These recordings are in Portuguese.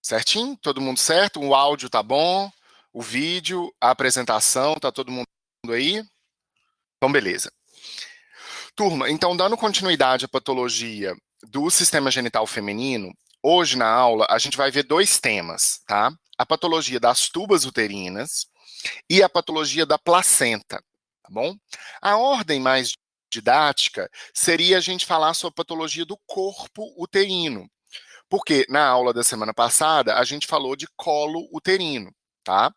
Certinho? Todo mundo certo? O áudio tá bom? O vídeo, a apresentação, tá todo mundo aí? Então, beleza. Turma, então, dando continuidade à patologia do sistema genital feminino, hoje na aula a gente vai ver dois temas, tá? A patologia das tubas uterinas e a patologia da placenta, tá bom? A ordem mais didática seria a gente falar sobre a patologia do corpo uterino, porque na aula da semana passada a gente falou de colo uterino, tá?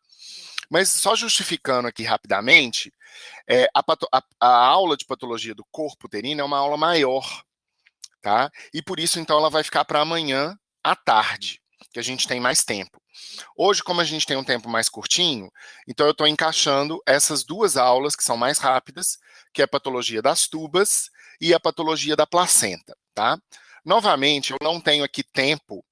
Mas só justificando aqui rapidamente, a aula de patologia do corpo uterino é uma aula maior, tá? E por isso, então, ela vai ficar para amanhã à tarde, que a gente tem mais tempo. Hoje, como a gente tem um tempo mais curtinho, então eu estou encaixando essas duas aulas que são mais rápidas, que é a patologia das tubas e a patologia da placenta, tá? Novamente, eu não tenho aqui tempo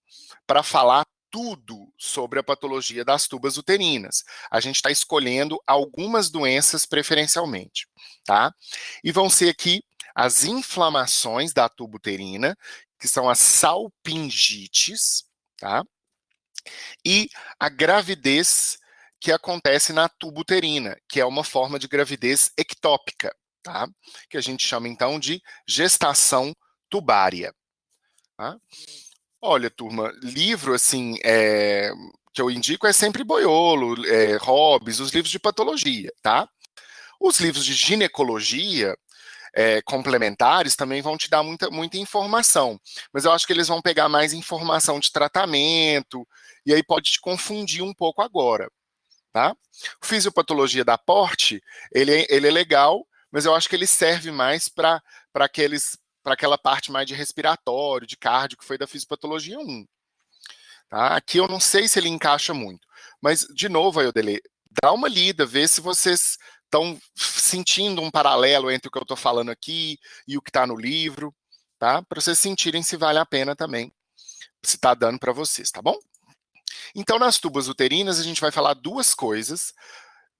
para falar tudo sobre a patologia das tubas uterinas. A gente está escolhendo algumas doenças preferencialmente, tá? E vão ser aqui as inflamações da tuba uterina, que são as salpingites, tá? E a gravidez que acontece na tuba uterina, que é uma forma de gravidez ectópica, tá? Que a gente chama então de gestação tubária. Tá? Olha, turma, livro assim que eu indico é sempre Boiolo, Hobbes, os livros de patologia, tá? Os livros de ginecologia complementares também vão te dar muita informação, mas eu acho que eles vão pegar mais informação de tratamento, e aí pode te confundir um pouco agora, tá? O fisiopatologia da Porte, ele é legal, mas eu acho que ele serve mais para aquela parte mais de respiratório, de cardio, que foi da fisiopatologia 1. Tá? Aqui eu não sei se ele encaixa muito, mas, de novo, Ayodele, dá uma lida, vê se vocês estão sentindo um paralelo entre o que eu estou falando aqui e o que está no livro, tá? Para vocês sentirem se vale a pena também, se está dando para vocês, tá bom? Então, nas tubas uterinas, a gente vai falar duas coisas: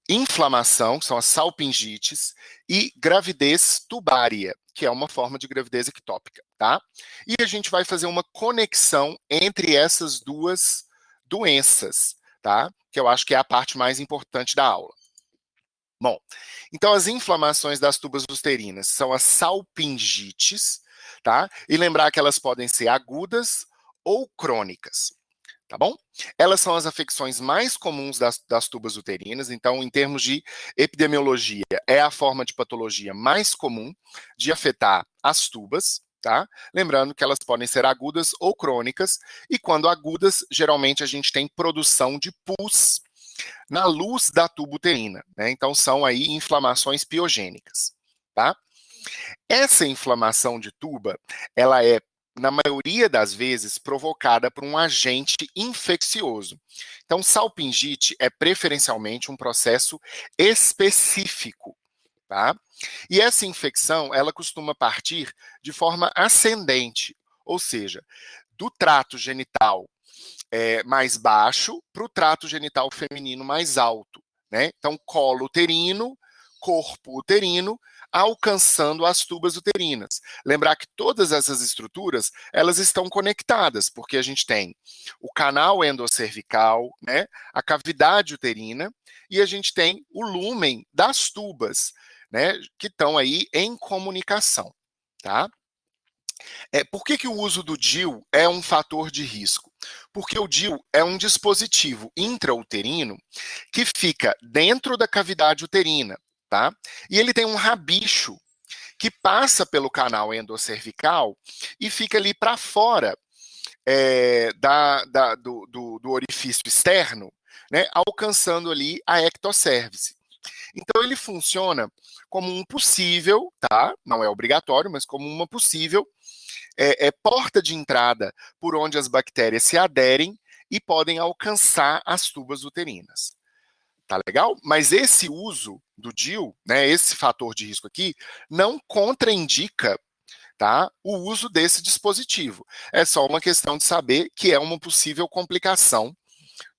inflamação, que são as salpingites, e gravidez tubária, que é uma forma de gravidez ectópica, tá? E a gente vai fazer uma conexão entre essas duas doenças, tá? Que eu acho que é a parte mais importante da aula. Bom, então as inflamações das tubas uterinas são as salpingites, tá? E lembrar que elas podem ser agudas ou crônicas. Tá bom? Elas são as afecções mais comuns das tubas uterinas, então, em termos de epidemiologia, é a forma de patologia mais comum de afetar as tubas, tá? Lembrando que elas podem ser agudas ou crônicas, e quando agudas, geralmente a gente tem produção de pus na luz da tuba uterina, né? Então, são aí inflamações piogênicas, tá? Essa inflamação de tuba, ela é, na maioria das vezes, provocada por um agente infeccioso. Então, salpingite é preferencialmente um processo específico, tá? E essa infecção, ela costuma partir de forma ascendente, ou seja, do trato genital mais baixo para o trato genital feminino mais alto, né? Então, colo uterino, corpo uterino, alcançando as tubas uterinas. Lembrar que todas essas estruturas, elas estão conectadas, porque a gente tem o canal endocervical, né, a cavidade uterina, e a gente tem o lúmen das tubas, né, que estão aí em comunicação, tá? Por que o uso do DIU é um fator de risco? Porque o DIU é um dispositivo intrauterino que fica dentro da cavidade uterina, tá? E ele tem um rabicho que passa pelo canal endocervical e fica ali para fora do orifício externo, né, alcançando ali a ectocervice. Então ele funciona como um possível, tá? Não é obrigatório, mas como uma possível porta de entrada por onde as bactérias se aderem e podem alcançar as tubas uterinas. Tá legal? Mas esse uso do DIU, né, esse fator de risco aqui, não contraindica, tá, o uso desse dispositivo. É só uma questão de saber que é uma possível complicação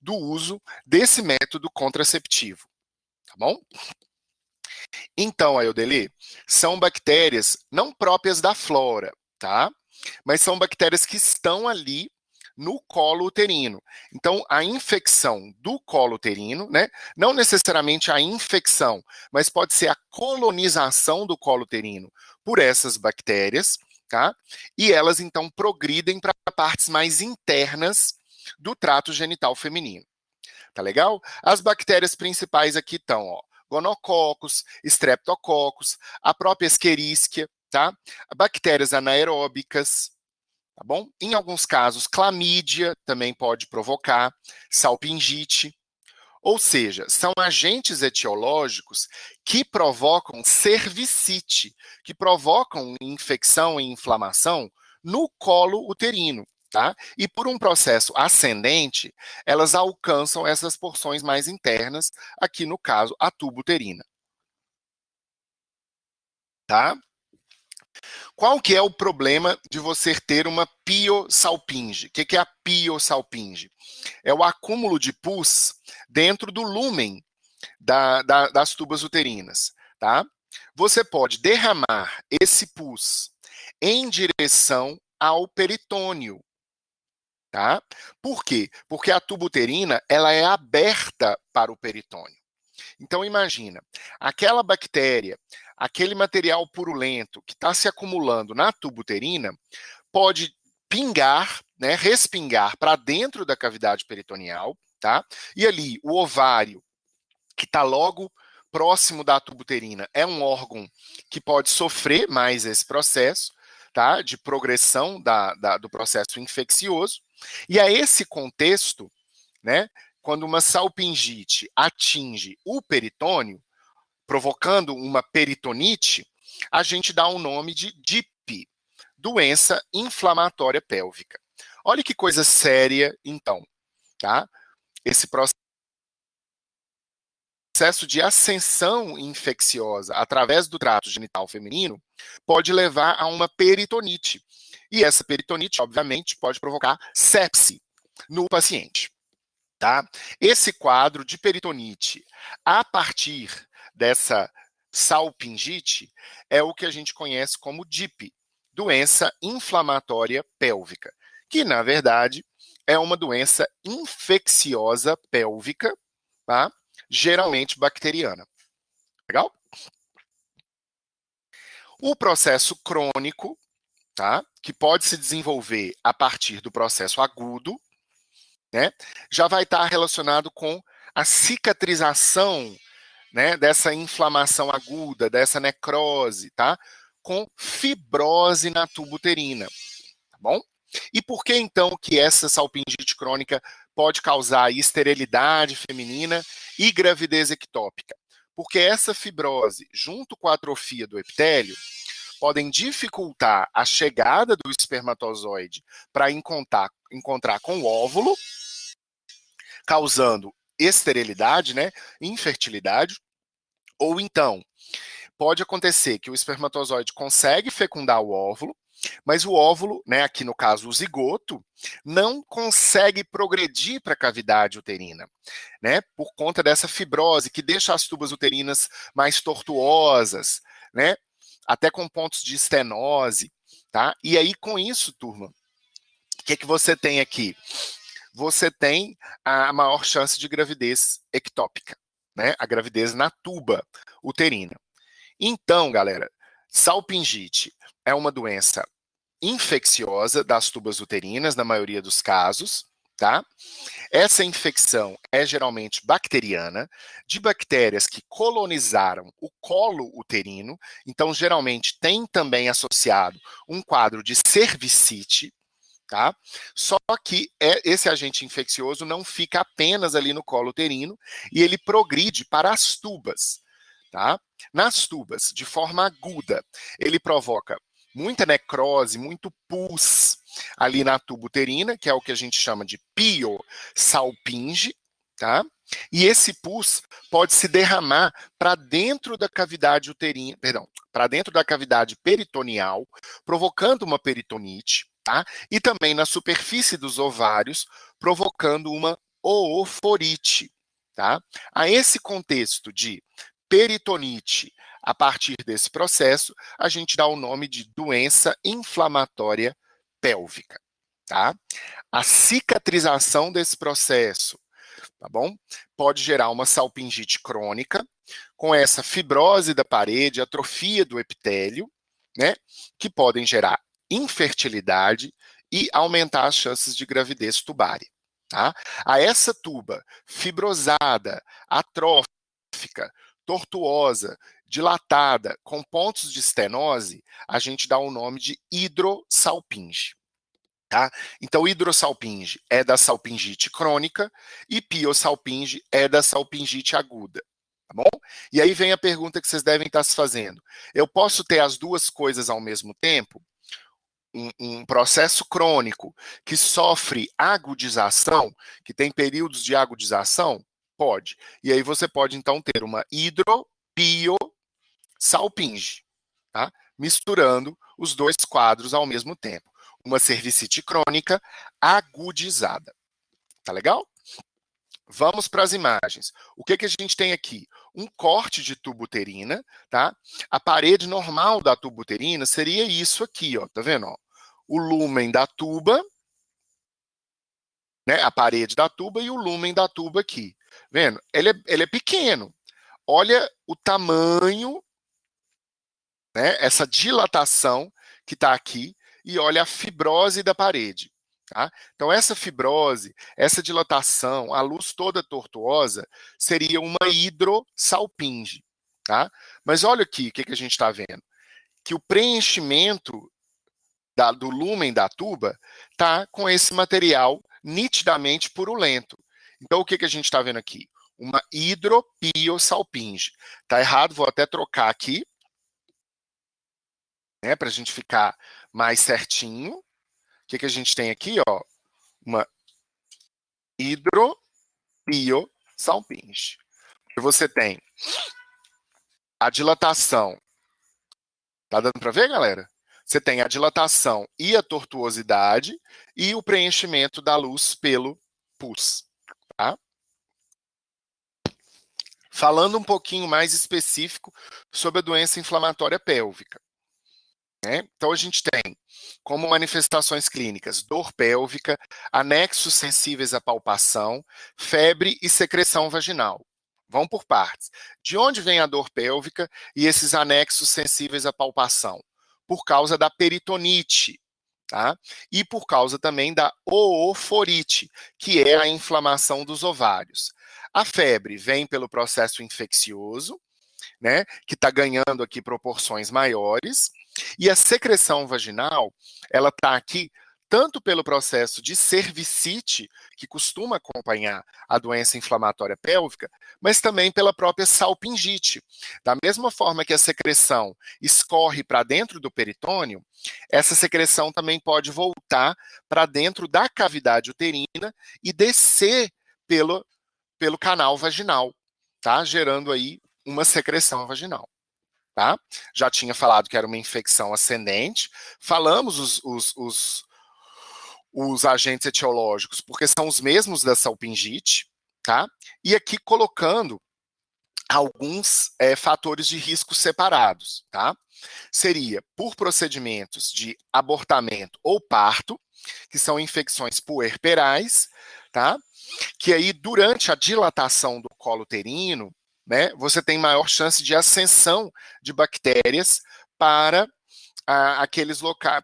do uso desse método contraceptivo. Tá bom? Então, Ayodeli, são bactérias não próprias da flora, tá? Mas são bactérias que estão ali no colo uterino. Então, a infecção do colo uterino, né, não necessariamente a infecção, mas pode ser a colonização do colo uterino por essas bactérias, tá? E elas, então, progridem para partes mais internas do trato genital feminino. Tá legal? As bactérias principais aqui estão, ó, gonococcus, streptococcus, a própria Escherichia, tá? Bactérias anaeróbicas, tá bom? Em alguns casos, clamídia também pode provocar, salpingite. Ou seja, são agentes etiológicos que provocam cervicite, que provocam infecção e inflamação no colo uterino, tá? E por um processo ascendente, elas alcançam essas porções mais internas, aqui no caso, a tuba uterina. Tá? Qual que é o problema de você ter uma piosalpinge? O que é a piosalpinge? É o acúmulo de pus dentro do lúmen das tubas uterinas, tá? Você pode derramar esse pus em direção ao peritônio, tá? Por quê? Porque a tuba uterina, ela é aberta para o peritônio. Então imagina, aquela bactéria, aquele material purulento que está se acumulando na tuba uterina, pode pingar, né, respingar para dentro da cavidade peritoneal, tá? E ali o ovário, que está logo próximo da tuba uterina, é um órgão que pode sofrer mais esse processo, tá? De progressão do processo infeccioso. E a esse contexto, né, quando uma salpingite atinge o peritônio, provocando uma peritonite, a gente dá o nome de DIP, doença inflamatória pélvica. Olha que coisa séria, então, tá? Esse processo de ascensão infecciosa através do trato genital feminino pode levar a uma peritonite. E essa peritonite, obviamente, pode provocar sepse no paciente. Tá? Esse quadro de peritonite, a partir dessa salpingite, é o que a gente conhece como DIP, doença inflamatória pélvica, que, na verdade, é uma doença infecciosa pélvica, tá? Geralmente bacteriana. Legal? O processo crônico, tá? Que pode se desenvolver a partir do processo agudo, né, já vai estar relacionado com a cicatrização, né, dessa inflamação aguda, dessa necrose, tá? Com fibrose na tuba uterina, tá bom? E por que então que essa salpingite crônica pode causar esterilidade feminina e gravidez ectópica? Porque essa fibrose, junto com a atrofia do epitélio, podem dificultar a chegada do espermatozoide para encontrar com o óvulo, causando esterilidade, né, infertilidade, ou então pode acontecer que o espermatozoide consegue fecundar o óvulo, mas o óvulo, né, aqui no caso o zigoto, não consegue progredir para a cavidade uterina, né, por conta dessa fibrose que deixa as tubas uterinas mais tortuosas, né, até com pontos de estenose, tá? E aí com isso, turma, o que você tem aqui? Você tem a maior chance de gravidez ectópica, né? A gravidez na tuba uterina. Então, galera, salpingite é uma doença infecciosa das tubas uterinas, na maioria dos casos, tá? Essa infecção é geralmente bacteriana, de bactérias que colonizaram o colo uterino, então geralmente tem também associado um quadro de cervicite, tá? Só que esse agente infeccioso não fica apenas ali no colo uterino e ele progride para as tubas, tá? Nas tubas, de forma aguda, ele provoca muita necrose, muito pus ali na tuba uterina, que é o que a gente chama de piosalpinge, tá? E esse pus pode se derramar para dentro da cavidade uterina, perdão, para dentro da cavidade peritoneal, provocando uma peritonite, tá? E também na superfície dos ovários, provocando uma ooforite, tá? A esse contexto de peritonite, a partir desse processo, a gente dá o nome de doença inflamatória pélvica. tá? A cicatrização desse processo, tá bom? Pode gerar uma salpingite crônica, com essa fibrose da parede, atrofia do epitélio, né? Que podem gerar infertilidade e aumentar as chances de gravidez tubária, tá? A essa tuba fibrosada, atrófica, tortuosa, dilatada, com pontos de estenose, a gente dá o nome de hidrossalpinge. Tá? Então, hidrossalpinge é da salpingite crônica e piosalpinge é da salpingite aguda. Tá bom? E aí vem a pergunta que vocês devem estar se fazendo. Eu posso ter as duas coisas ao mesmo tempo? Um processo crônico que sofre agudização, que tem períodos de agudização? Pode. E aí você pode, então, ter uma hidropiosalpinge, tá? Misturando os dois quadros ao mesmo tempo. Uma cervicite crônica agudizada. Tá legal? Vamos para as imagens. O que a gente tem aqui? Um corte de tubo uterina, tá? A parede normal da tuba uterina seria isso aqui, ó, tá vendo? Ó? O lúmen da tuba, né? A parede da tuba e o lúmen da tuba aqui. Vendo? Ele é pequeno. Olha o tamanho, né? Essa dilatação que está aqui e olha a fibrose da parede. Tá? Então, essa fibrose, essa dilatação, a luz toda tortuosa, seria uma hidrossalpinge. Tá? Mas olha aqui o que a gente está vendo. Que o preenchimento do lúmen da tuba está com esse material nitidamente purulento. Então, o que a gente está vendo aqui? Uma hidropiosalpinge. Está errado, vou até trocar aqui, né, para a gente ficar mais certinho. O que a gente tem aqui? Ó, uma hidropiosalpinge. Você tem a dilatação. Tá dando para ver, galera? Você tem a dilatação e a tortuosidade e o preenchimento da luz pelo pus. Tá? Falando um pouquinho mais específico sobre a doença inflamatória pélvica. Né? Então, a gente tem como manifestações clínicas dor pélvica, anexos sensíveis à palpação, febre e secreção vaginal. Vão por partes. De onde vem a dor pélvica e esses anexos sensíveis à palpação? Por causa da peritonite, tá? E por causa também da ooforite, que é a inflamação dos ovários. A febre vem pelo processo infeccioso, né, que está ganhando aqui proporções maiores, e a secreção vaginal, ela está aqui tanto pelo processo de cervicite, que costuma acompanhar a doença inflamatória pélvica, mas também pela própria salpingite. Da mesma forma que a secreção escorre para dentro do peritônio, essa secreção também pode voltar para dentro da cavidade uterina e descer pelo canal vaginal, tá? Gerando aí uma secreção vaginal. Tá? Já tinha falado que era uma infecção ascendente. Falamos os agentes etiológicos, porque são os mesmos da salpingite, tá? E aqui colocando alguns fatores de risco separados, tá? Seria por procedimentos de abortamento ou parto, que são infecções puerperais, tá? Que aí, durante a dilatação do colo uterino, né, você tem maior chance de ascensão de bactérias para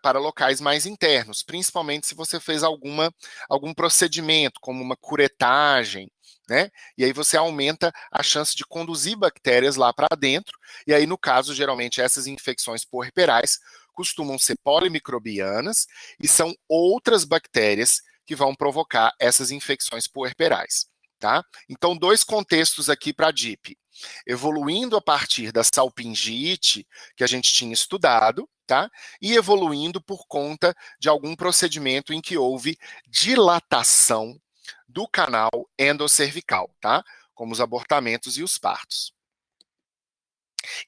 para locais mais internos, principalmente se você fez algum procedimento, como uma curetagem, né? E aí você aumenta a chance de conduzir bactérias lá para dentro, e aí, no caso, geralmente, essas infecções puerperais costumam ser polimicrobianas e são outras bactérias que vão provocar essas infecções puerperais. Tá? Então, dois contextos aqui para a DIP. Evoluindo a partir da salpingite, que a gente tinha estudado, tá? E evoluindo por conta de algum procedimento em que houve dilatação do canal endocervical, tá? Como os abortamentos e os partos.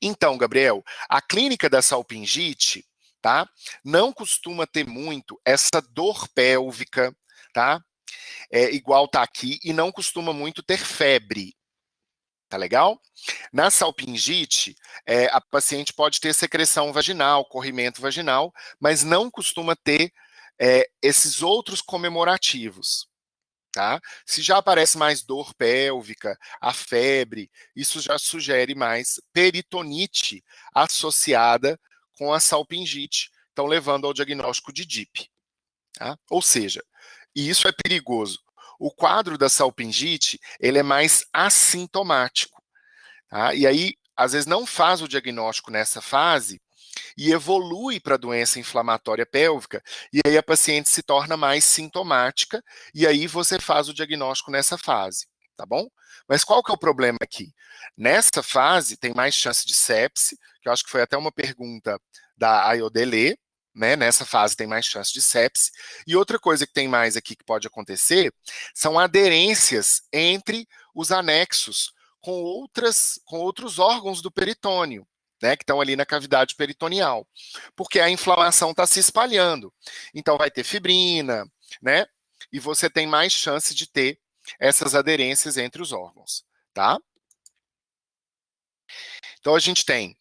Então, Gabriel, a clínica da salpingite, tá? Não costuma ter muito essa dor pélvica, tá? Igual tá aqui, e não costuma muito ter febre. Tá legal? Na salpingite, a paciente pode ter secreção vaginal, corrimento vaginal, mas não costuma ter esses outros comemorativos. Tá? Se já aparece mais dor pélvica, a febre, isso já sugere mais peritonite associada com a salpingite, então levando ao diagnóstico de DIP. Tá? Ou seja, e isso é perigoso. O quadro da salpingite, ele é mais assintomático. Tá? E aí, às vezes, não faz o diagnóstico nessa fase e evolui para a doença inflamatória pélvica, e aí a paciente se torna mais sintomática, e aí você faz o diagnóstico nessa fase, tá bom? Mas qual que é o problema aqui? Nessa fase, tem mais chance de sepse, que eu acho que foi até uma pergunta da Ayodele, né? Nessa fase tem mais chance de sepse. E outra coisa que tem mais aqui que pode acontecer são aderências entre os anexos com outros órgãos do peritônio, né, que estão ali na cavidade peritoneal, porque a inflamação está se espalhando. Então vai ter fibrina, né? E você tem mais chance de ter essas aderências entre os órgãos, tá? Então a gente tem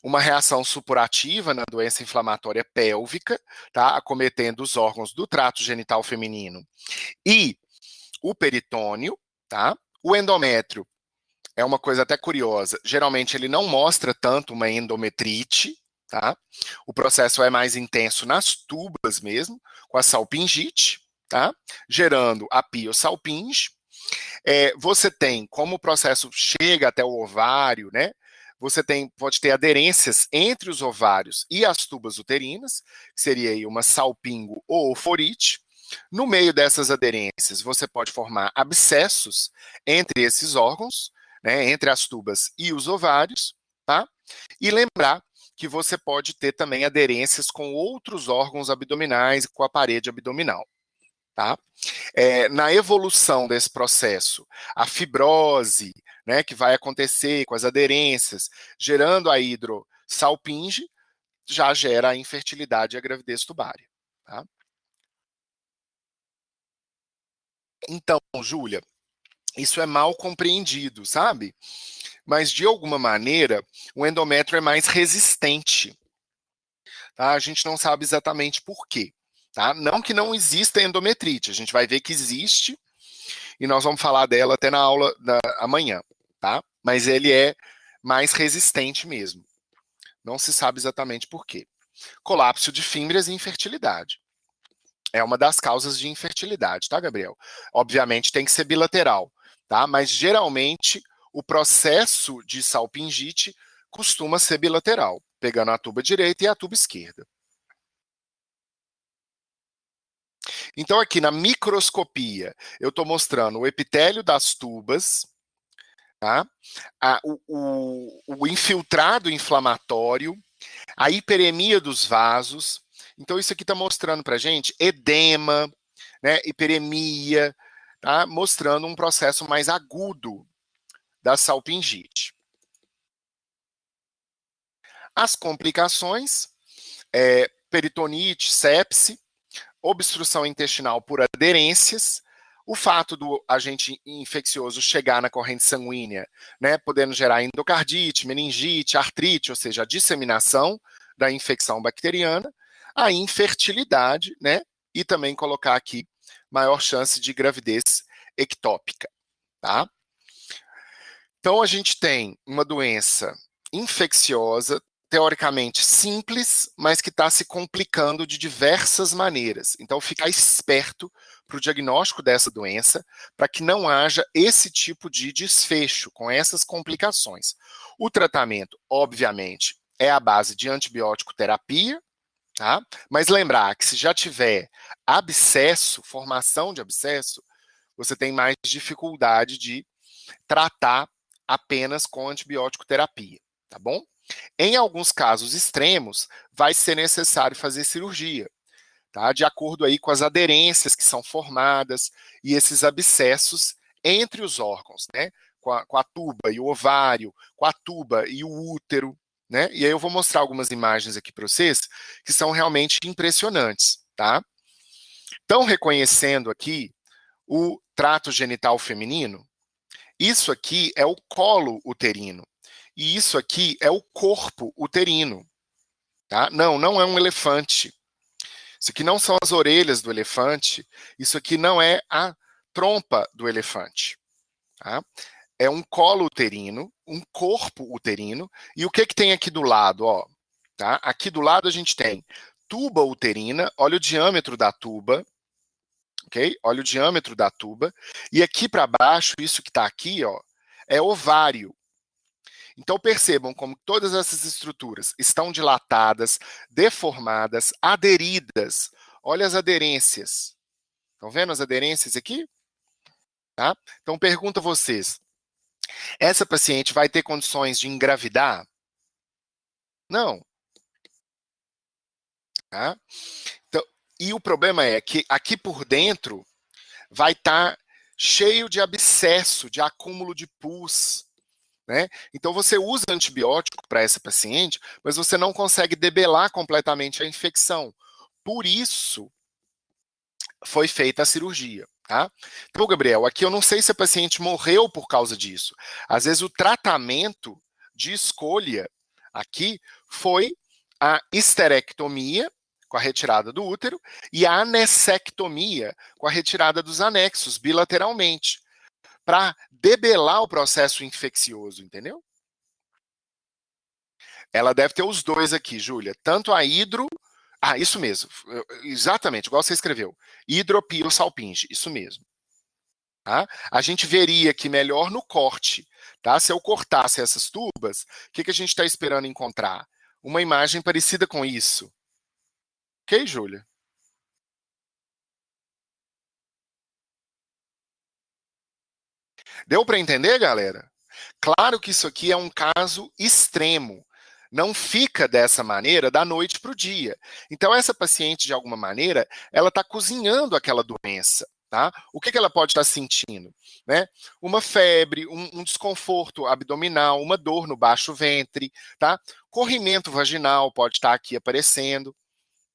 uma reação supurativa na doença inflamatória pélvica, tá? Acometendo os órgãos do trato genital feminino e o peritônio, tá? O endométrio é uma coisa até curiosa. Geralmente ele não mostra tanto uma endometrite, tá? O processo é mais intenso nas tubas mesmo, com a salpingite, tá? Gerando a piosalpinge. Você tem, como o processo chega até o ovário, né? Você pode ter aderências entre os ovários e as tubas uterinas, que seria aí uma salpingo ou oforite. No meio dessas aderências, você pode formar abscessos entre esses órgãos, né, entre as tubas e os ovários, tá? E lembrar que você pode ter também aderências com outros órgãos abdominais, com a parede abdominal, tá? Na evolução desse processo, a fibrose, né, que vai acontecer com as aderências, gerando a hidrossalpinge, já gera a infertilidade e a gravidez tubária, tá? Então, Júlia, isso é mal compreendido, sabe? Mas de alguma maneira, o endométrio é mais resistente, tá? A gente não sabe exatamente por quê, tá? Não que não exista endometrite, a gente vai ver que existe e nós vamos falar dela até na aula da amanhã, tá? Mas ele é mais resistente mesmo. Não se sabe exatamente por quê. Colapso de fímbrias e infertilidade. É uma das causas de infertilidade, tá, Gabriel? Obviamente tem que ser bilateral, tá? Mas geralmente o processo de salpingite costuma ser bilateral, pegando a tuba direita e a tuba esquerda. Então, aqui na microscopia, eu estou mostrando o epitélio das tubas, tá? O infiltrado inflamatório, a hiperemia dos vasos. Então, isso aqui está mostrando para a gente edema, né, hiperemia, tá? Mostrando um processo mais agudo da salpingite. As complicações, peritonite, sepse, obstrução intestinal por aderências, o fato do agente infeccioso chegar na corrente sanguínea, né, podendo gerar endocardite, meningite, artrite, ou seja, a disseminação da infecção bacteriana, a infertilidade, né, e também colocar aqui maior chance de gravidez ectópica, tá? Então a gente tem uma doença infecciosa, teoricamente simples, mas que está se complicando de diversas maneiras. Então, ficar esperto para o diagnóstico dessa doença, para que não haja esse tipo de desfecho com essas complicações. O tratamento, obviamente, é a base de antibiótico terapia, tá? Mas lembrar que se já tiver abscesso, formação de abscesso, você tem mais dificuldade de tratar apenas com antibiótico terapia, tá bom? Em alguns casos extremos, vai ser necessário fazer cirurgia, tá? De acordo aí com as aderências que são formadas e esses abscessos entre os órgãos, né? Com a tuba e o ovário, com a tuba e o útero, né? E aí eu vou mostrar algumas imagens aqui para vocês que são realmente impressionantes, tá? Estão reconhecendo aqui o trato genital feminino? Isso aqui é o colo uterino. E isso aqui é o corpo uterino. Tá? Não, não é um elefante. Isso aqui não são as orelhas do elefante, isso aqui não é a trompa do elefante, tá? É um colo uterino, um corpo uterino, e o que que tem aqui do lado, ó? Tá? Aqui do lado a gente tem tuba uterina, olha o diâmetro da tuba, ok? Olha o diâmetro da tuba, e aqui para baixo, isso que está aqui, ó, é ovário. Então percebam como todas essas estruturas estão dilatadas, deformadas, aderidas. Olha as aderências. Estão vendo as aderências aqui? Tá? Então pergunto a vocês, essa paciente vai ter condições de engravidar? Não. Tá? Então, e o problema é que aqui por dentro vai estar cheio de abscesso, de acúmulo de pus. Né? Então você usa antibiótico para essa paciente, mas você não consegue debelar completamente a infecção. Por isso foi feita a cirurgia. Tá? Então, Gabriel, aqui eu não sei se a paciente morreu por causa disso. Às vezes o tratamento de escolha aqui foi a histerectomia, com a retirada do útero, e a anessectomia, com a retirada dos anexos, bilateralmente, para debelar o processo infeccioso, entendeu? Ela deve ter os dois aqui, Júlia. Tanto a hidro. Ah, isso mesmo. Exatamente, igual você escreveu. Hidropiosalpinge, isso mesmo. Tá? A gente veria aqui melhor no corte. Tá? Se eu cortasse essas tubas, o que a gente está esperando encontrar? Uma imagem parecida com isso. Ok, Júlia? Deu para entender, galera? Claro que isso aqui é um caso extremo. Não fica dessa maneira da noite para o dia. Então, essa paciente, de alguma maneira, ela está cozinhando aquela doença. Tá? O que ela pode estar sentindo? Né? Uma febre, um desconforto abdominal, uma dor no baixo ventre, tá? Corrimento vaginal pode estar aqui aparecendo,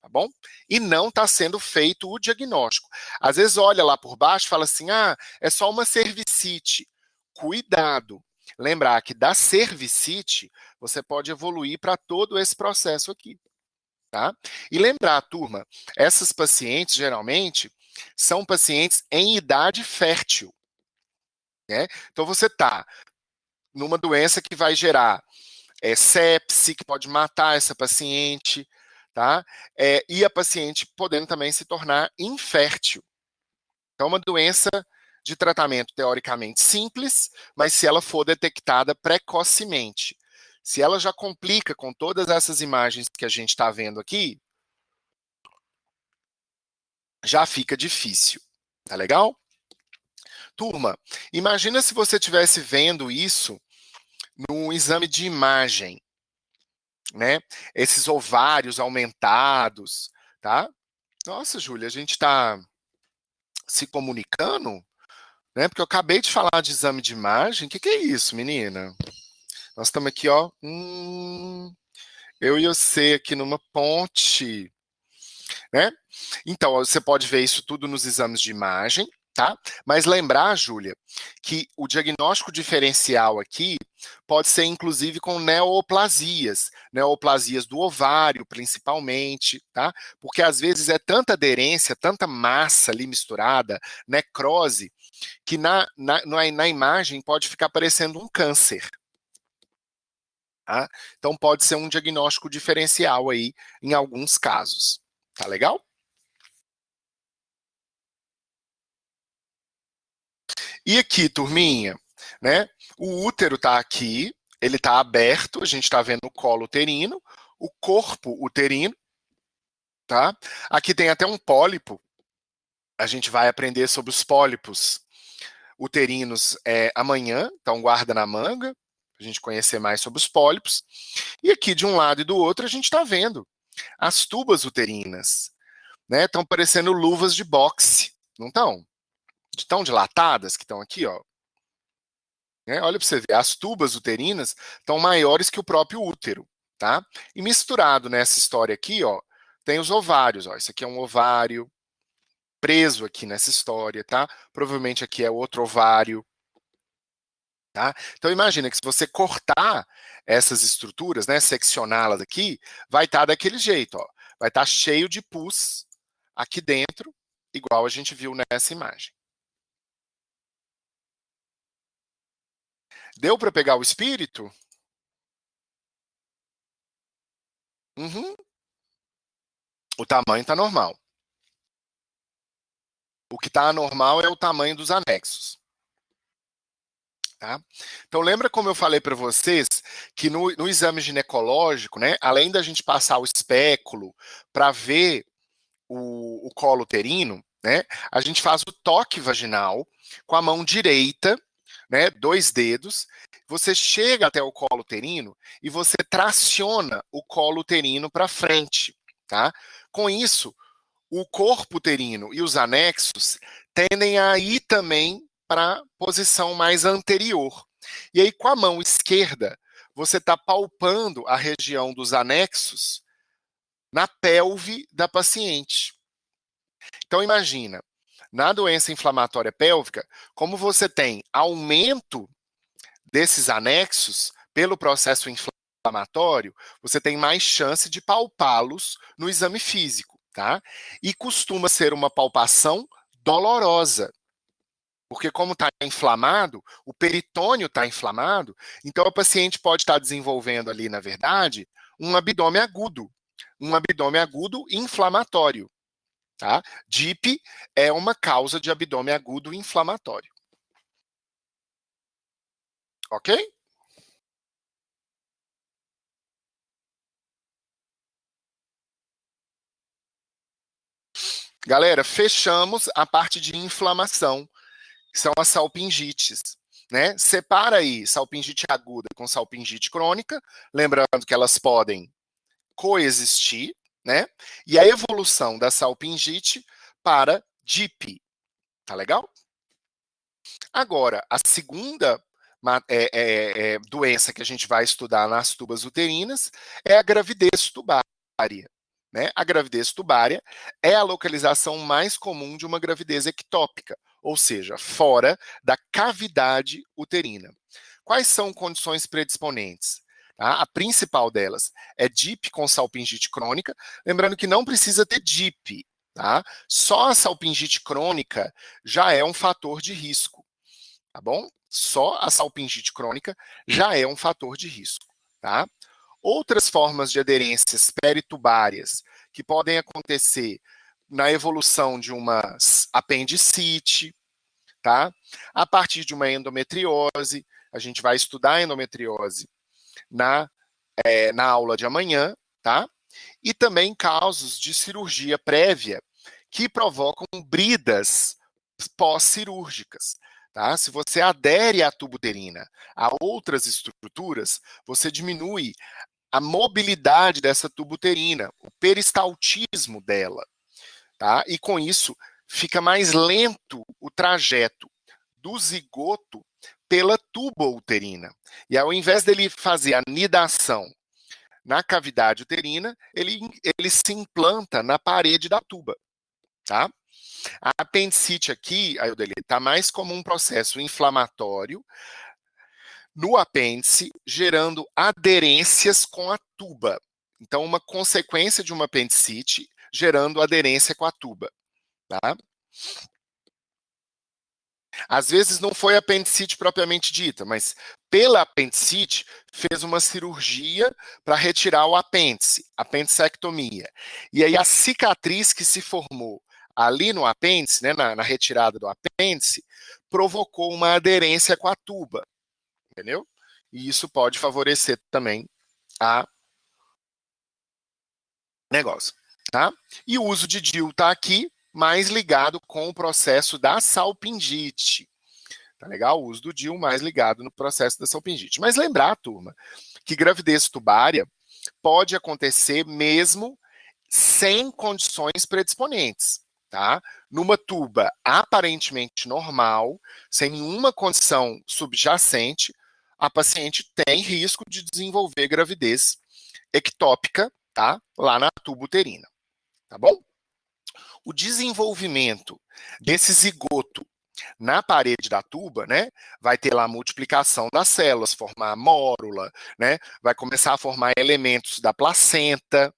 tá bom? E não está sendo feito o diagnóstico. Às vezes olha lá por baixo e fala assim, ah, é só uma cervicite. Cuidado. Lembrar que da cervicite, você pode evoluir para todo esse processo aqui. Tá? E lembrar, turma, essas pacientes, geralmente, são pacientes em idade fértil. Né? Então, você está numa doença que vai gerar sepse, que pode matar essa paciente, tá? E a paciente podendo também se tornar infértil. Então, é uma doença de tratamento teoricamente simples, mas se ela for detectada precocemente. Se ela já complica com todas essas imagens que a gente está vendo aqui, já fica difícil. Tá legal? Turma, imagina se você estivesse vendo isso num exame de imagem, né? Esses ovários aumentados, tá? Nossa, Júlia, a gente está se comunicando, né? Porque eu acabei de falar de exame de imagem. O que é isso, menina? Nós estamos aqui, ó. Eu e você aqui numa ponte, né? Então, você pode ver isso tudo nos exames de imagem, tá? Mas lembrar, Júlia, que o diagnóstico diferencial aqui pode ser inclusive com neoplasias, neoplasias do ovário, principalmente, tá? Porque às vezes é tanta aderência, tanta massa ali misturada, necrose, que na imagem pode ficar parecendo um câncer. Tá? Então pode ser um diagnóstico diferencial aí em alguns casos. Tá legal? E aqui, turminha, né? O útero está aqui, ele está aberto, a gente está vendo o colo uterino, o corpo uterino, tá? Aqui tem até um pólipo. A gente vai aprender sobre os pólipos uterinos amanhã, então guarda na manga, para a gente conhecer mais sobre os pólipos. E aqui de um lado e do outro a gente está vendo as tubas uterinas, né? Estão parecendo luvas de boxe, não estão? Tão dilatadas que estão aqui, ó. Né? Olha para você ver, as tubas uterinas estão maiores que o próprio útero, tá? E misturado nessa história aqui, ó, tem os ovários, ó. Isso aqui é um ovário preso aqui nessa história, tá? Provavelmente aqui é outro ovário, tá? Então imagina que se você cortar essas estruturas, né, seccioná-las aqui, vai estar daquele jeito, ó. Vai estar cheio de pus, aqui dentro, igual a gente viu nessa imagem. Deu para pegar o espírito? Uhum. O tamanho está normal. O que está anormal é o tamanho dos anexos. Tá? Então, lembra como eu falei para vocês que no exame ginecológico, né, além da gente passar o espéculo para ver o colo uterino, né, a gente faz o toque vaginal com a mão direita, né, 2 dedos, você chega até o colo uterino e você traciona o colo uterino para frente. Tá? Com isso, o corpo uterino e os anexos tendem a ir também para a posição mais anterior. E aí, com a mão esquerda, você está palpando a região dos anexos na pelve da paciente. Então, imagina, na doença inflamatória pélvica, como você tem aumento desses anexos pelo processo inflamatório, você tem mais chance de palpá-los no exame físico, tá? E costuma ser uma palpação dolorosa, porque como está inflamado, o peritônio está inflamado, então a paciente pode estar desenvolvendo ali, na verdade, um abdômen agudo inflamatório, tá? DIP é uma causa de abdômen agudo inflamatório. Ok? Galera, fechamos a parte de inflamação, que são as salpingites. Né? Separa aí salpingite aguda com salpingite crônica, lembrando que elas podem coexistir, né? E a evolução da salpingite para DIP. Tá legal? Agora, a segunda doença que a gente vai estudar nas tubas uterinas é a gravidez tubária. Né? A gravidez tubária é a localização mais comum de uma gravidez ectópica, ou seja, fora da cavidade uterina. Quais são condições predisponentes? Tá? A principal delas é DIP com salpingite crônica, lembrando que não precisa ter DIP, tá? Só a salpingite crônica já é um fator de risco, tá bom? Só a salpingite crônica já é um fator de risco, tá? Outras formas de aderências peritubárias que podem acontecer na evolução de uma apendicite, tá? A partir de uma endometriose, a gente vai estudar a endometriose na aula de amanhã, tá? E também casos de cirurgia prévia que provocam bridas pós-cirúrgicas. Tá? Se você adere à tuba uterina a outras estruturas, você diminui a mobilidade dessa tuba uterina, o peristaltismo dela. Tá? E com isso, fica mais lento o trajeto do zigoto pela tuba uterina. E ao invés dele fazer a nidação na cavidade uterina, ele se implanta na parede da tuba. Tá? A apendicite aqui, Ayodeli, está mais como um processo inflamatório no apêndice, gerando aderências com a tuba. Então, uma consequência de uma apendicite gerando aderência com a tuba. Tá? Às vezes não foi apendicite propriamente dita, mas pela apendicite fez uma cirurgia para retirar o apêndice, apendicectomia. E aí a cicatriz que se formou ali no apêndice, né, na retirada do apêndice, provocou uma aderência com a tuba, entendeu? E isso pode favorecer também a negócio, tá? E o uso de DIU está aqui, mais ligado com o processo da salpingite. Tá legal? O uso do DIU mais ligado no processo da salpingite. Mas lembrar, turma, que gravidez tubária pode acontecer mesmo sem condições predisponentes, tá? Numa tuba aparentemente normal, sem nenhuma condição subjacente, a paciente tem risco de desenvolver gravidez ectópica, tá? Lá na tuba uterina, tá bom? O desenvolvimento desse zigoto na parede da tuba, né, vai ter lá a multiplicação das células, formar a mórula, né, vai começar a formar elementos da placenta,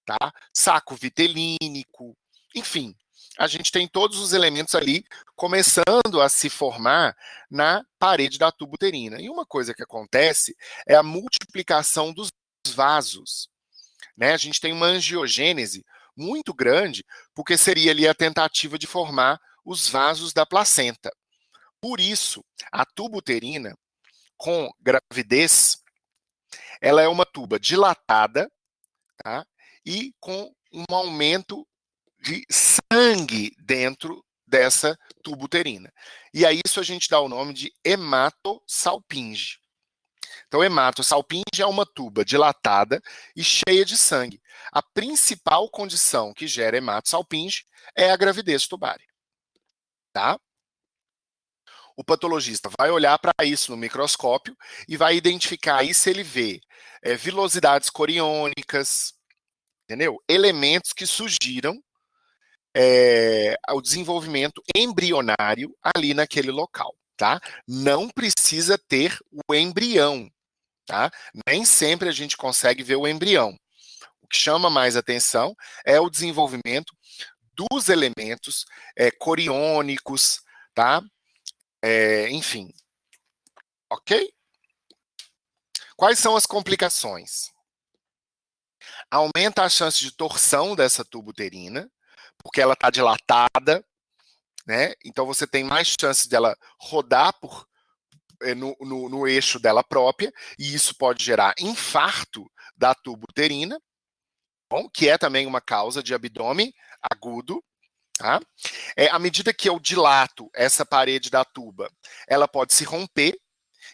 tá? Saco vitelínico, Enfim, a gente tem todos os elementos ali começando a se formar na parede da tuba uterina. E uma coisa que acontece é a multiplicação dos vasos, né? A gente tem uma angiogênese muito grande, porque seria ali a tentativa de formar os vasos da placenta. Por isso, a tuba uterina, com gravidez, ela é uma tuba dilatada, tá? E com um aumento de sangue dentro dessa tuba uterina. E a isso a gente dá o nome de hematossalpinge. Então, hematossalpinge é uma tuba dilatada e cheia de sangue. A principal condição que gera hematossalpinge é a gravidez tubária, tá? O patologista vai olhar para isso no microscópio e vai identificar aí se ele vê vilosidades coriônicas, entendeu? Elementos que sugiram o desenvolvimento embrionário ali naquele local, tá? Não precisa ter o embrião, tá? Nem sempre a gente consegue ver o embrião. O que chama mais atenção é o desenvolvimento dos elementos coriônicos, tá? Enfim, ok? Quais são as complicações? Aumenta a chance de torção dessa tuba uterina, porque ela está dilatada, né? Então você tem mais chance dela rodar no eixo dela própria, e isso pode gerar infarto da tuba uterina, bom, que é também uma causa de abdômen agudo. Tá? À medida que eu dilato essa parede da tuba, ela pode se romper,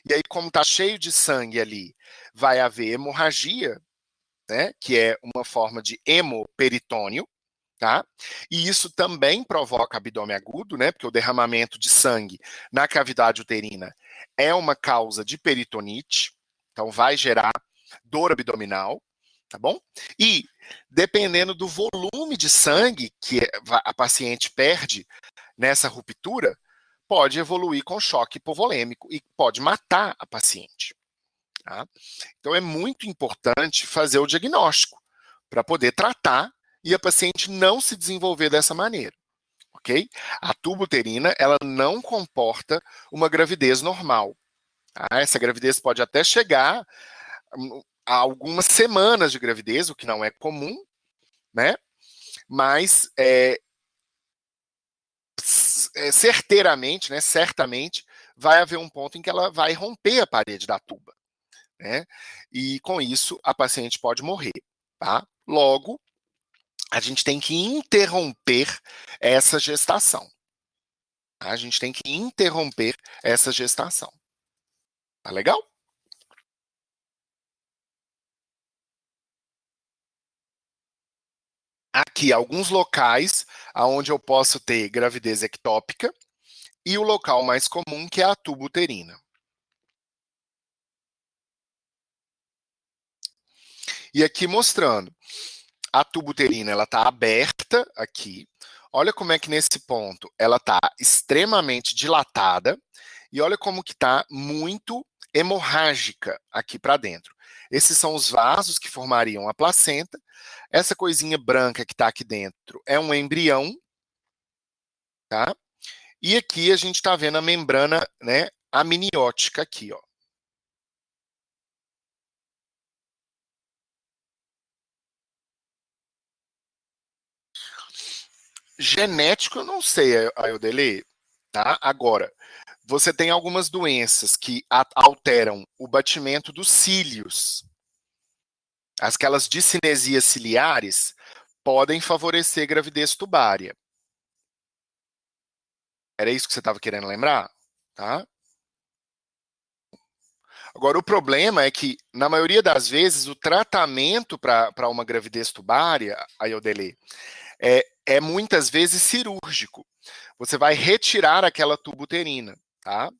e aí, como está cheio de sangue ali, vai haver hemorragia, né, que é uma forma de hemoperitônio, tá? E isso também provoca abdômen agudo, né, porque o derramamento de sangue na cavidade uterina é uma causa de peritonite, então vai gerar dor abdominal, tá bom? E dependendo do volume de sangue que a paciente perde nessa ruptura, pode evoluir com choque hipovolêmico e pode matar a paciente. Tá? Então é muito importante fazer o diagnóstico para poder tratar e a paciente não se desenvolver dessa maneira, ok? A tuba uterina, ela não comporta uma gravidez normal. Tá? Essa gravidez pode até chegar a algumas semanas de gravidez, o que não é comum, né? Mas certeiramente, né, certamente, vai haver um ponto em que ela vai romper a parede da tuba, né? E com isso a paciente pode morrer, tá? Logo, a gente tem que interromper essa gestação. Tá? A gente tem que interromper essa gestação. Tá legal? Aqui, alguns locais onde eu posso ter gravidez ectópica e o local mais comum, que é a tuba uterina. E aqui mostrando, a tuba uterina, ela está aberta aqui. Olha como é que nesse ponto ela está extremamente dilatada e olha como que está muito hemorrágica aqui para dentro. Esses são os vasos que formariam a placenta. Essa coisinha branca que está aqui dentro é um embrião, tá? E aqui a gente está vendo a membrana, né, amniótica aqui, ó. Genético, eu não sei, Ayodele, tá? Agora, você tem algumas doenças que alteram o batimento dos cílios. Aquelas discinesias ciliares podem favorecer gravidez tubária. Era isso que você estava querendo lembrar? Tá? Agora, o problema é que, na maioria das vezes, o tratamento para uma gravidez tubária, Ayodele, é muitas vezes cirúrgico. Você vai retirar aquela tuba uterina, tá?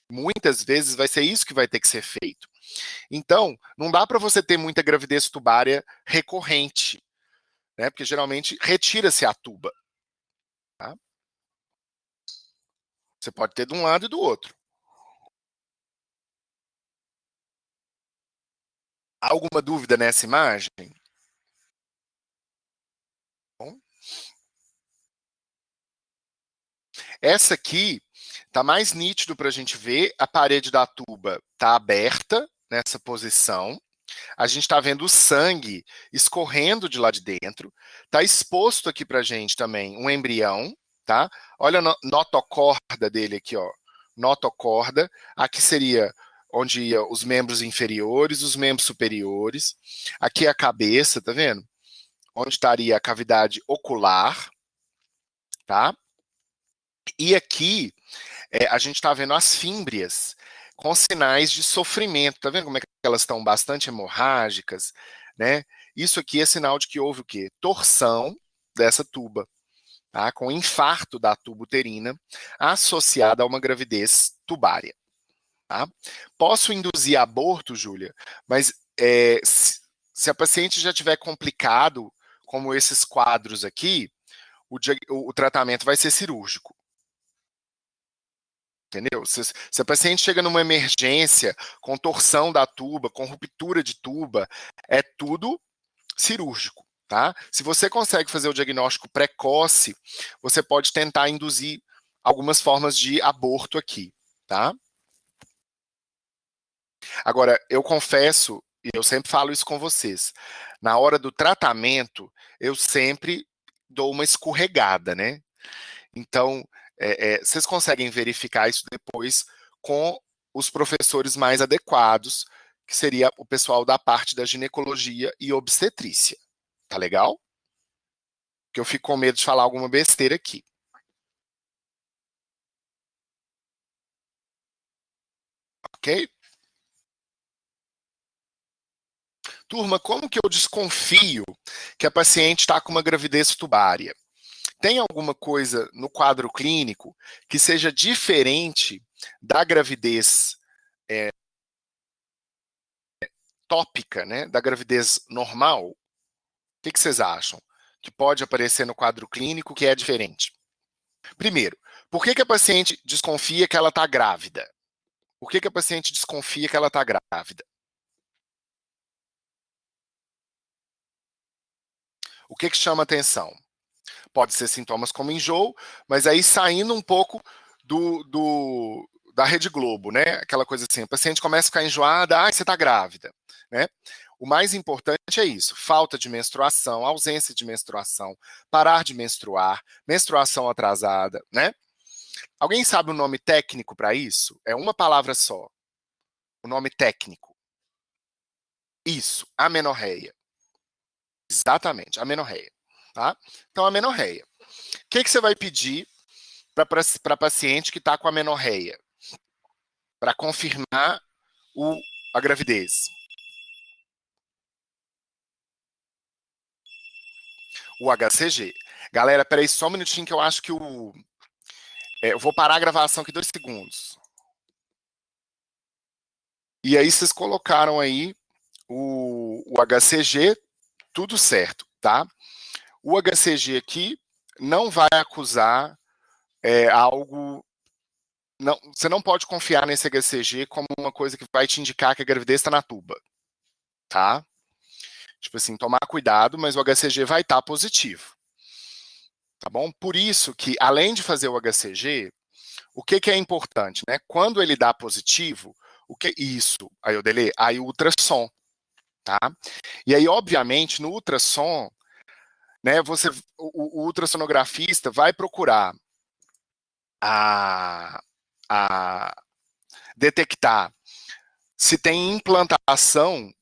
Muitas vezes vai ser isso que vai ter que ser feito. Então, não dá para você ter muita gravidez tubária recorrente, né? Porque geralmente retira-se a tuba. Tá? Você pode ter de um lado e do outro. Alguma dúvida nessa imagem? Bom, Essa aqui tá mais nítido para a gente ver, a parede da tuba tá aberta nessa posição, a gente está vendo o sangue escorrendo de lá de dentro, tá exposto aqui para a gente também um embrião, tá? Olha a notocorda dele aqui, ó, notocorda, aqui seria onde ia os membros inferiores, os membros superiores, aqui a cabeça, tá vendo? Onde estaria a cavidade ocular, tá? E aqui a gente está vendo as fímbrias com sinais de sofrimento. Tá vendo como é que elas estão bastante hemorrágicas, né? Isso aqui é sinal de que houve o quê? Torção dessa tuba, tá? Com infarto da tuba uterina associada a uma gravidez tubária, tá? Posso induzir aborto, Júlia, mas se a paciente já tiver complicado, como esses quadros aqui, o tratamento vai ser cirúrgico. Entendeu? Se a paciente chega numa emergência com torção da tuba, com ruptura de tuba, é tudo cirúrgico, tá? Se você consegue fazer o diagnóstico precoce, você pode tentar induzir algumas formas de aborto aqui, tá? Agora, eu confesso, e eu sempre falo isso com vocês, na hora do tratamento, eu sempre dou uma escorregada, né? Então, vocês conseguem verificar isso depois com os professores mais adequados, que seria o pessoal da parte da ginecologia e obstetrícia. Tá legal? Porque eu fico com medo de falar alguma besteira aqui. Ok? Turma, como que eu desconfio que a paciente está com uma gravidez tubária? Tem alguma coisa no quadro clínico que seja diferente da gravidez tópica, né? Da gravidez normal? O que vocês acham? Que pode aparecer no quadro clínico que é diferente? Primeiro, por que a paciente desconfia que ela está grávida? Por que a paciente desconfia que ela está grávida? O que chama atenção? Pode ser sintomas como enjoo, mas aí saindo um pouco da Rede Globo, né? Aquela coisa assim, a paciente começa a ficar enjoada, você está grávida, né? O mais importante é isso: falta de menstruação, ausência de menstruação, parar de menstruar, menstruação atrasada, né? Alguém sabe o nome técnico para isso? É uma palavra só. O nome técnico. Isso, amenorreia. Exatamente, amenorreia. Tá? Então, amenorreia. O que você vai pedir para paciente que está com amenorreia? Para confirmar a gravidez. O HCG. Galera, peraí só um minutinho que eu acho que eu vou parar a gravação aqui 2 segundos. E aí vocês colocaram aí o HCG, tudo certo, tá? O HCG aqui não vai acusar algo. Não, você não pode confiar nesse HCG como uma coisa que vai te indicar que a gravidez está na tuba, tá? Tipo assim, tomar cuidado, mas o HCG vai estar positivo, tá bom? Por isso que, além de fazer o HCG, o que é importante, né? Quando ele dá positivo, o que isso? Aí eu delei, aí o ultrassom, tá? E aí, obviamente, no ultrassom, né, o ultrassonografista vai procurar a detectar se tem implantação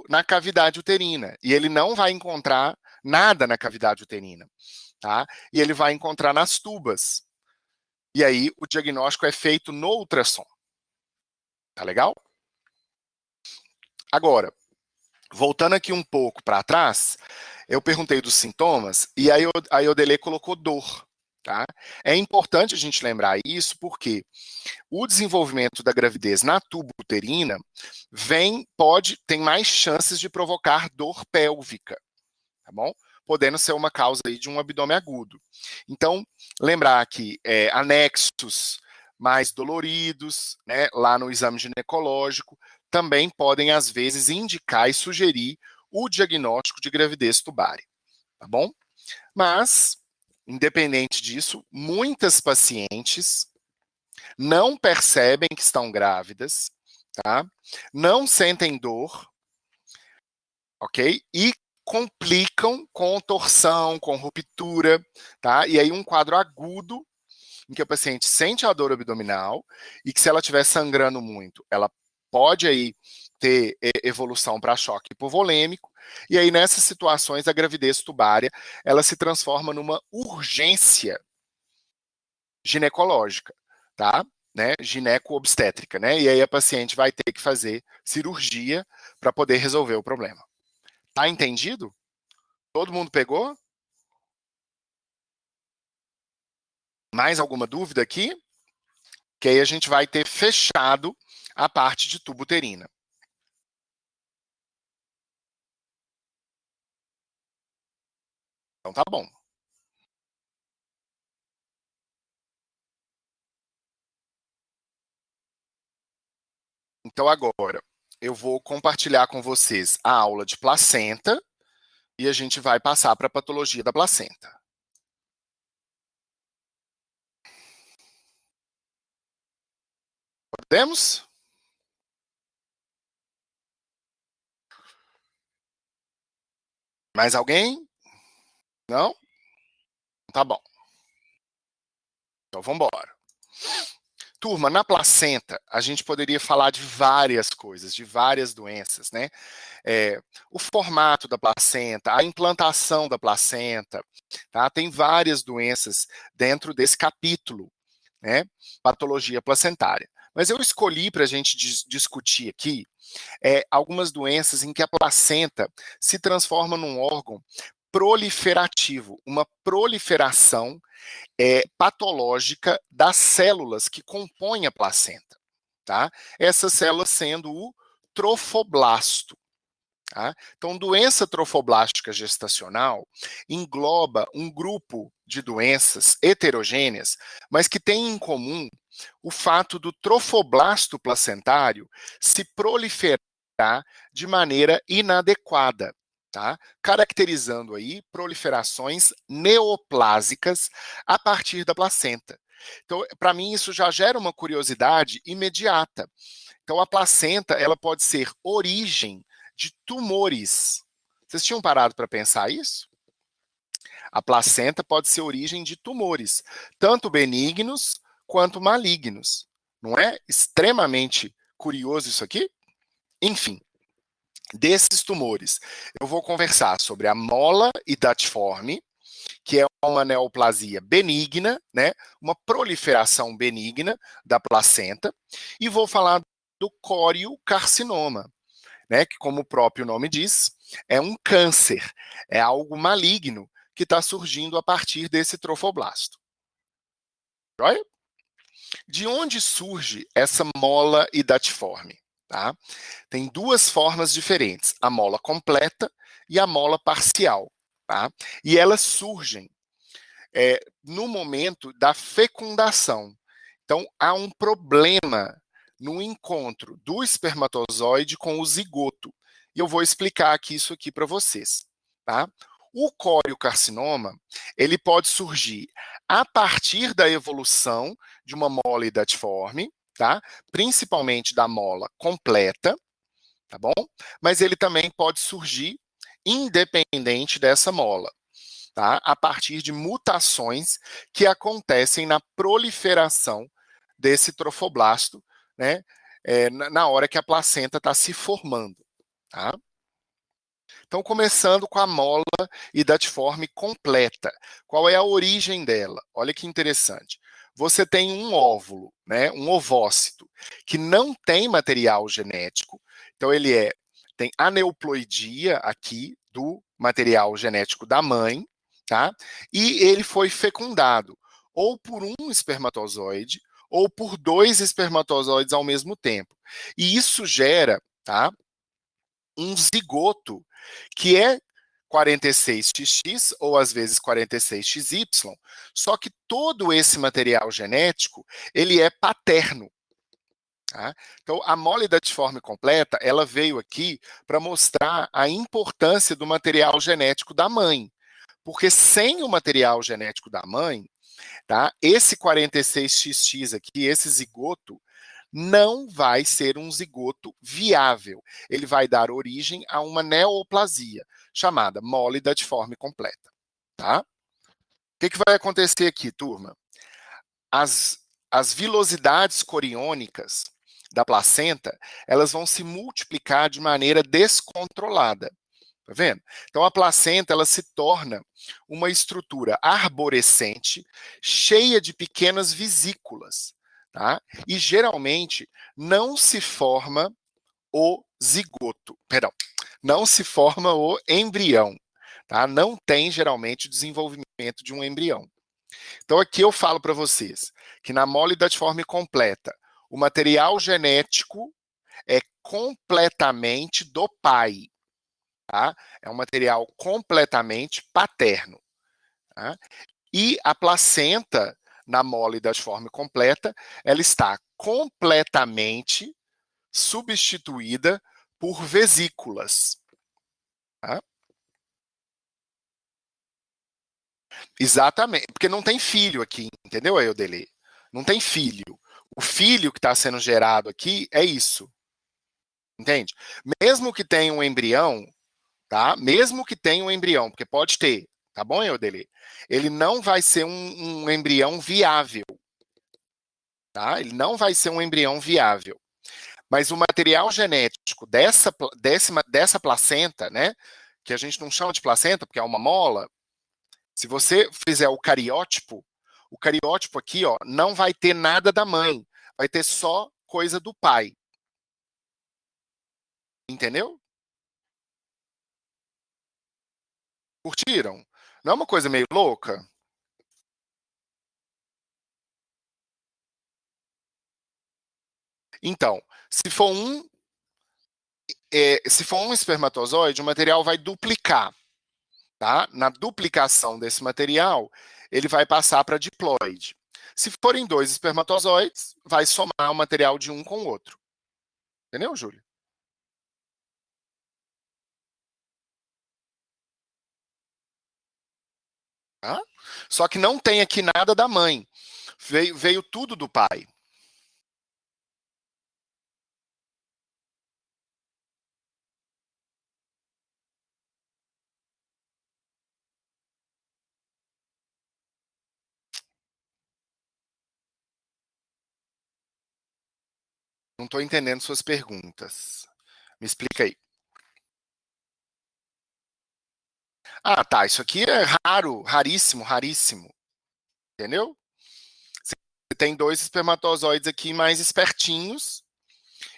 na cavidade uterina. E ele não vai encontrar nada na cavidade uterina, tá? E ele vai encontrar nas tubas. E aí o diagnóstico é feito no ultrassom. Tá legal? Agora, voltando aqui um pouco para trás, eu perguntei dos sintomas e aí a Iodelê colocou dor. Tá? É importante a gente lembrar isso porque o desenvolvimento da gravidez na tuba uterina tem mais chances de provocar dor pélvica, tá bom? Podendo ser uma causa aí de um abdômen agudo. Então, lembrar que anexos mais doloridos, né, lá no exame ginecológico, também podem, às vezes, indicar e sugerir o diagnóstico de gravidez tubária, tá bom? Mas independente disso, muitas pacientes não percebem que estão grávidas, tá? Não sentem dor, ok? E complicam com torção, com ruptura, tá? E aí um quadro agudo em que a paciente sente a dor abdominal e que se ela estiver sangrando muito, ela pode aí ter evolução para choque hipovolêmico, e aí nessas situações a gravidez tubária, ela se transforma numa urgência ginecológica, tá? Né? Gineco-obstétrica, né? E aí a paciente vai ter que fazer cirurgia para poder resolver o problema. Tá entendido? Todo mundo pegou? Mais alguma dúvida aqui? Que aí a gente vai ter fechado a parte de tubo uterina. Então tá bom. Então agora eu vou compartilhar com vocês a aula de placenta e a gente vai passar para a patologia da placenta. Podemos? Mais alguém? Não? Tá bom. Então vamos embora. Turma, na placenta, a gente poderia falar de várias coisas, de várias doenças, né? O formato da placenta, a implantação da placenta, tá? Tem várias doenças dentro desse capítulo, né? Patologia placentária. Mas eu escolhi para a gente discutir aqui algumas doenças em que a placenta se transforma num órgão proliferativo, uma proliferação patológica das células que compõem a placenta, tá? Essas células sendo o trofoblasto. Tá? Então, doença trofoblástica gestacional engloba um grupo de doenças heterogêneas, mas que tem em comum o fato do trofoblasto placentário se proliferar de maneira inadequada, tá? Caracterizando aí proliferações neoplásicas a partir da placenta. Então, para mim, isso já gera uma curiosidade imediata. Então, a placenta ela pode ser origem de tumores. Vocês tinham parado para pensar isso? A placenta pode ser origem de tumores, tanto benignos quanto malignos. Não é extremamente curioso isso aqui? Enfim, desses tumores, eu vou conversar sobre a mola hidatiforme, que é uma neoplasia benigna, né? Uma proliferação benigna da placenta, e vou falar do coriocarcinoma, né? Que, como o próprio nome diz, é um câncer, é algo maligno que está surgindo a partir desse trofoblasto. Joia? De onde surge essa mola hidatiforme? Tá? Tem duas formas diferentes, a mola completa e a mola parcial. Tá? E elas surgem no momento da fecundação. Então, há um problema no encontro do espermatozoide com o zigoto. E eu vou explicar aqui isso aqui para vocês. Tá? O coriocarcinoma, ele pode surgir a partir da evolução de uma mola hidatiforme, tá? Principalmente da mola completa, tá bom? Mas ele também pode surgir independente dessa mola, tá? A partir de mutações que acontecem na proliferação desse trofoblasto, né? Na hora que a placenta está se formando, tá? Então, começando com a mola hidatiforme completa. Qual é a origem dela? Olha que interessante. Você tem um óvulo, né, um ovócito, que não tem material genético. Então, ele tem aneuploidia aqui do material genético da mãe, tá? E ele foi fecundado ou por um espermatozoide ou por dois espermatozoides ao mesmo tempo. E isso gera, tá, um zigoto que é 46XX ou às vezes 46XY, só que todo esse material genético, ele é paterno. Tá? Então, a mola hidatiforme completa, ela veio aqui para mostrar a importância do material genético da mãe, Porque sem o material genético da mãe, tá? Esse 46XX aqui, esse zigoto, não vai ser um zigoto viável. Ele vai dar origem a uma neoplasia, chamada mólida disforme completa. Tá? O que vai acontecer aqui, turma? As vilosidades coriônicas da placenta, elas vão se multiplicar de maneira descontrolada. Tá vendo? Então a placenta ela se torna uma estrutura arborescente, cheia de pequenas vesículas, tá? E geralmente não se forma o zigoto, perdão, não se forma o embrião, tá? Não tem geralmente o desenvolvimento de um embrião. Então aqui eu falo para vocês que na molidatiforme completa, o material genético é completamente do pai. Tá? É um material completamente paterno. Tá? E a placenta, na molidatiforme completa, ela está completamente substituída por vesículas. Tá? Exatamente, porque não tem filho aqui, entendeu, Eudeli? Não tem filho. O filho que está sendo gerado aqui é isso, entende? Mesmo que tenha um embrião, tá? Mesmo que tenha um embrião, porque pode ter, tá bom, Eudeli? Ele não vai ser um embrião viável, tá? Ele não vai ser um embrião viável. Mas o material genético dessa placenta, né? Que a gente não chama de placenta, porque é uma mola. Se você fizer o cariótipo aqui, ó, não vai ter nada da mãe, vai ter só coisa do pai. Entendeu? Curtiram? Não é uma coisa meio louca? Então, se for um espermatozoide, o material vai duplicar, tá? Na duplicação desse material, ele vai passar para diploide. Se forem dois espermatozoides, vai somar o material de um com o outro. Entendeu, Júlio? Tá? Só que não tem aqui nada da mãe. Veio tudo do pai. Não estou entendendo suas perguntas. Me explica aí. Ah, tá. Isso aqui é raro, raríssimo, raríssimo. Entendeu? Você tem dois espermatozoides aqui mais espertinhos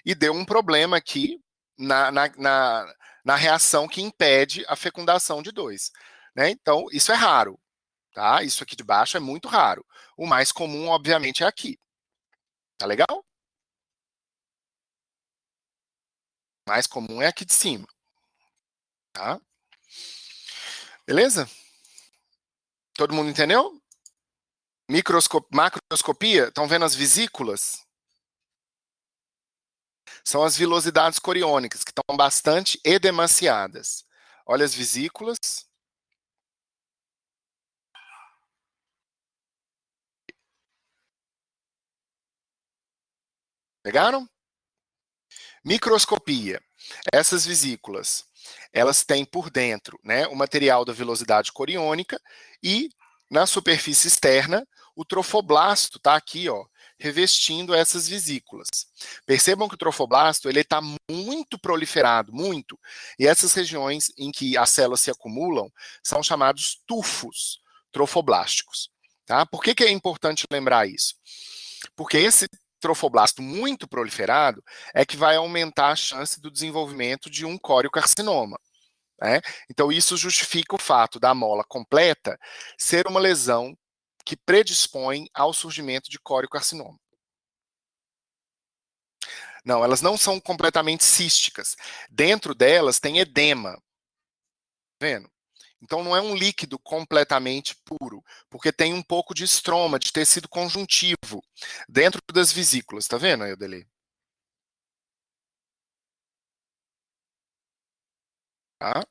e deu um problema aqui na reação que impede a fecundação de dois. Né? Então, isso é raro. Tá? Isso aqui de baixo é muito raro. O mais comum, obviamente, é aqui. Tá legal? O mais comum é aqui de cima. Tá? Beleza? Todo mundo entendeu? Macroscopia, estão vendo as vesículas? São as vilosidades coriônicas, que estão bastante edemaciadas. Olha as vesículas. Pegaram? Microscopia. Essas vesículas, elas têm por dentro, né, o material da vilosidade coriônica e na superfície externa o trofoblasto está aqui, ó, revestindo essas vesículas. Percebam que o trofoblasto ele está muito proliferado, muito. E essas regiões em que as células se acumulam são chamados tufos trofoblásticos. Tá? Por que é importante lembrar isso? Porque esse trofoblasto muito proliferado é que vai aumentar a chance do desenvolvimento de um coriocarcinoma. Né? Então, isso justifica o fato da mola completa ser uma lesão que predispõe ao surgimento de coriocarcinoma. Não, elas não são completamente císticas. Dentro delas tem edema. Tá vendo? Então não é um líquido completamente puro, porque tem um pouco de estroma, de tecido conjuntivo dentro das vesículas. Tá vendo, Eudeli? Tá?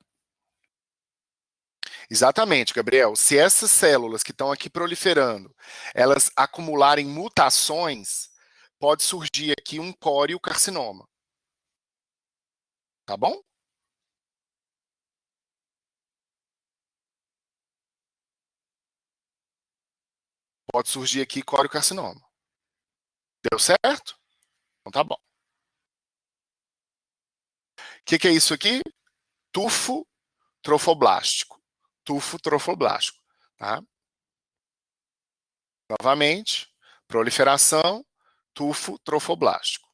Exatamente, Gabriel. Se essas células que estão aqui proliferando, elas acumularem mutações, pode surgir aqui um coriocarcinoma. Tá bom? Pode surgir aqui coriocarcinoma. Deu certo? Então tá bom. O que é isso aqui? Tufo trofoblástico. Tufo trofoblástico. Tá? Novamente, proliferação, tufo trofoblástico.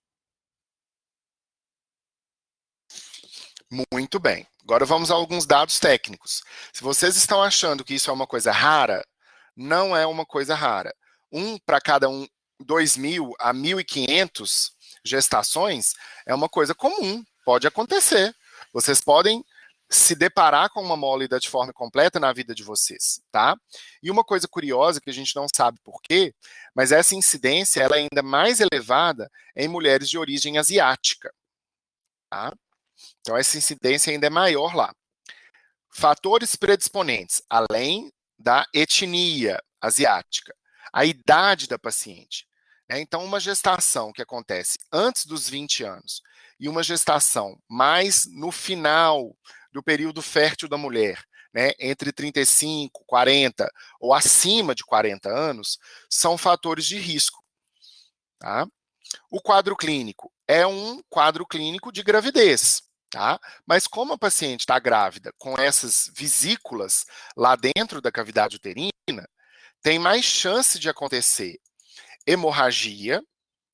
Muito bem. Agora vamos a alguns dados técnicos. Se vocês estão achando que isso é uma coisa rara, não é uma coisa rara. Um para cada 2.000 a 1.500 gestações é uma coisa comum, pode acontecer. Vocês podem se deparar com uma mola idatiforme completa na vida de vocês, tá? E uma coisa curiosa que a gente não sabe por quê, mas essa incidência ela é ainda mais elevada em mulheres de origem asiática, tá? Então, essa incidência ainda é maior lá. Fatores predisponentes, além da etnia asiática, a idade da paciente. Então, uma gestação que acontece antes dos 20 anos e uma gestação mais no final do período fértil da mulher, entre 35, 40 ou acima de 40 anos, são fatores de risco. Tá? O quadro clínico é um quadro clínico de gravidez. Tá? Mas como a paciente está grávida com essas vesículas lá dentro da cavidade uterina, tem mais chance de acontecer hemorragia,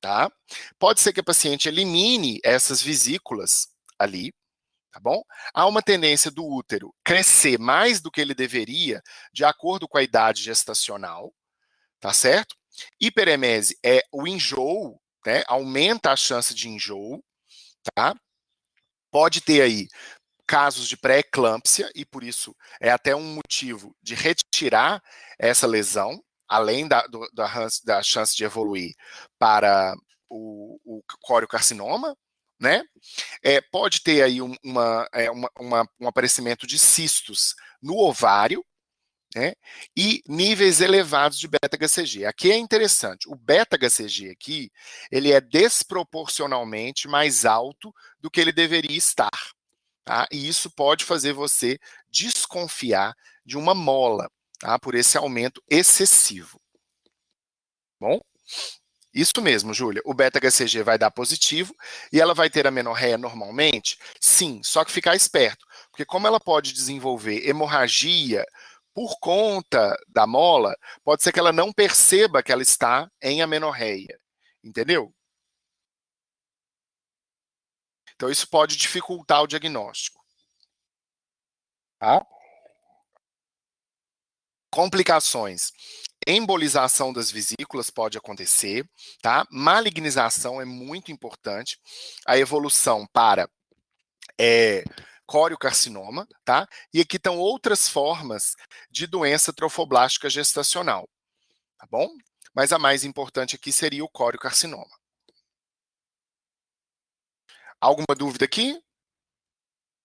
tá? Pode ser que a paciente elimine essas vesículas ali, tá bom? Há uma tendência do útero crescer mais do que ele deveria, de acordo com a idade gestacional, tá certo? Hiperemese é o enjoo, né? Aumenta a chance de enjoo, tá? Pode ter aí casos de pré-eclâmpsia, e por isso é até um motivo de retirar essa lesão, além da chance de evoluir para o coriocarcinoma, né? Pode ter aí um aparecimento de cistos no ovário, né? E níveis elevados de beta-HCG. Aqui é interessante, o beta-HCG aqui, ele é desproporcionalmente mais alto do que ele deveria estar. Tá? E isso pode fazer você desconfiar de uma mola, tá? Por esse aumento excessivo. Bom? Isso mesmo, Júlia. O beta-HCG vai dar positivo e ela vai ter amenorreia normalmente? Sim, só que ficar esperto, porque como ela pode desenvolver hemorragia por conta da mola, pode ser que ela não perceba que ela está em amenorreia. Entendeu? Então isso pode dificultar o diagnóstico. Tá? Complicações. Embolização das vesículas pode acontecer, tá? Malignização é muito importante. A evolução para coriocarcinoma, tá? E aqui estão outras formas de doença trofoblástica gestacional, tá bom? Mas a mais importante aqui seria o coriocarcinoma. Alguma dúvida aqui?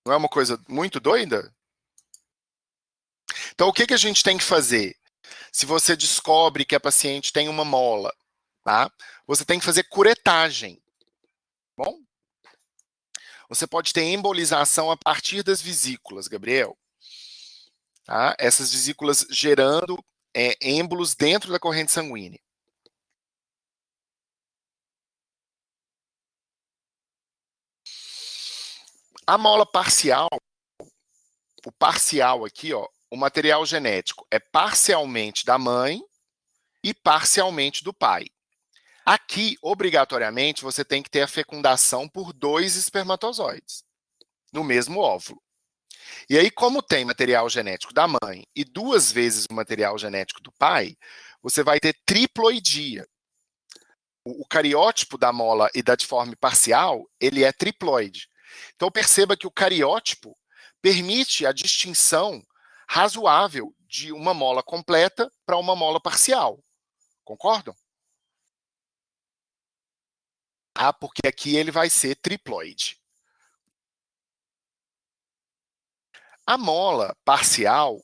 Não é uma coisa muito doida? Então, o que a gente tem que fazer? Se você descobre que a paciente tem uma mola, tá? Você tem que fazer curetagem, bom? Você pode ter embolização a partir das vesículas, Gabriel. Tá? Essas vesículas gerando êmbolos dentro da corrente sanguínea. A mola parcial, o parcial aqui, ó, o material genético é parcialmente da mãe e parcialmente do pai. Aqui, obrigatoriamente, você tem que ter a fecundação por 2 espermatozoides no mesmo óvulo. E aí, como tem material genético da mãe e 2 vezes o material genético do pai, você vai ter triploidia. O cariótipo da mola idatiforme parcial, ele é triploide. Então, perceba que o cariótipo permite a distinção razoável de uma mola completa para uma mola parcial. Concordam? Ah, porque aqui ele vai ser triploide. A mola parcial,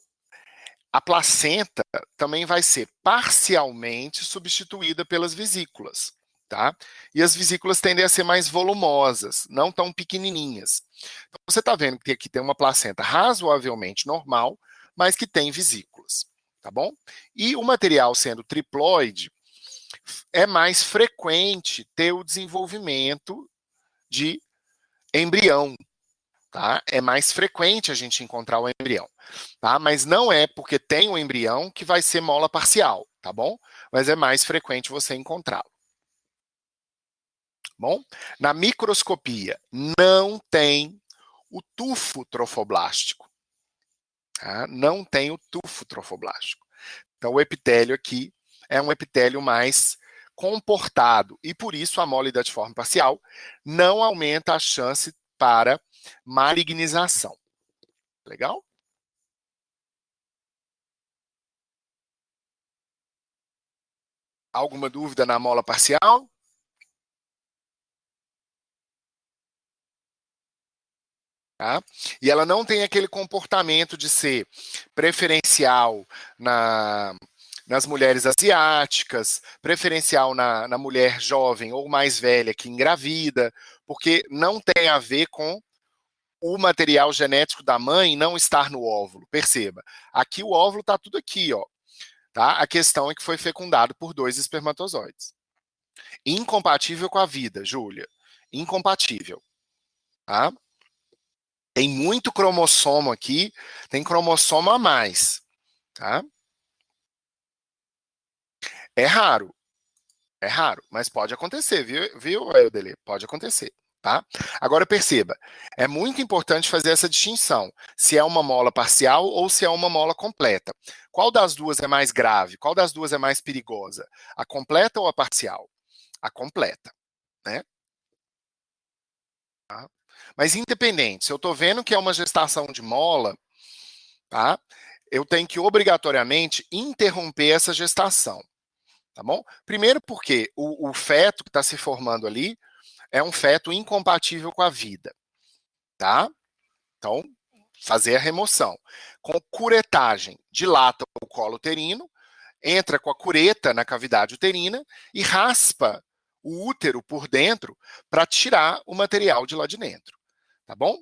a placenta também vai ser parcialmente substituída pelas vesículas, tá? E as vesículas tendem a ser mais volumosas, não tão pequenininhas. Então, você está vendo que aqui tem uma placenta razoavelmente normal, mas que tem vesículas, tá bom? E o material sendo triploide, é mais frequente ter o desenvolvimento de embrião, tá? É mais frequente a gente encontrar o embrião, tá? Mas não é porque tem um embrião que vai ser mola parcial, tá bom? Mas é mais frequente você encontrá-lo. Bom, na microscopia não tem o tufo trofoblástico, tá? Não tem o tufo trofoblástico. Então o epitélio aqui é um epitélio mais comportado e por isso a mola hidatiforme parcial não aumenta a chance para malignização. Legal? Alguma dúvida na mola parcial? Tá? E ela não tem aquele comportamento de ser preferencial nas mulheres asiáticas, preferencial na mulher jovem ou mais velha que engravida, porque não tem a ver com o material genético da mãe não estar no óvulo. Perceba, aqui o óvulo está tudo aqui, ó. Tá? A questão é que foi fecundado por 2 espermatozoides. Incompatível com a vida, Júlia. Incompatível. Tá? Tem muito cromossomo aqui, tem cromossomo a mais. Tá? É raro, mas pode acontecer, viu, Eudele? Pode acontecer. Tá? Agora perceba, é muito importante fazer essa distinção, se é uma mola parcial ou se é uma mola completa. Qual das duas é mais grave? Qual das duas é mais perigosa? A completa ou a parcial? A completa, né? Tá? Mas independente, se eu estou vendo que é uma gestação de mola, tá? Eu tenho que obrigatoriamente interromper essa gestação, tá bom? Primeiro porque o feto que está se formando ali é um feto incompatível com a vida, tá? Então, fazer a remoção. Com curetagem, dilata o colo uterino, entra com a cureta na cavidade uterina e raspa o útero por dentro para tirar o material de lá de dentro, tá bom?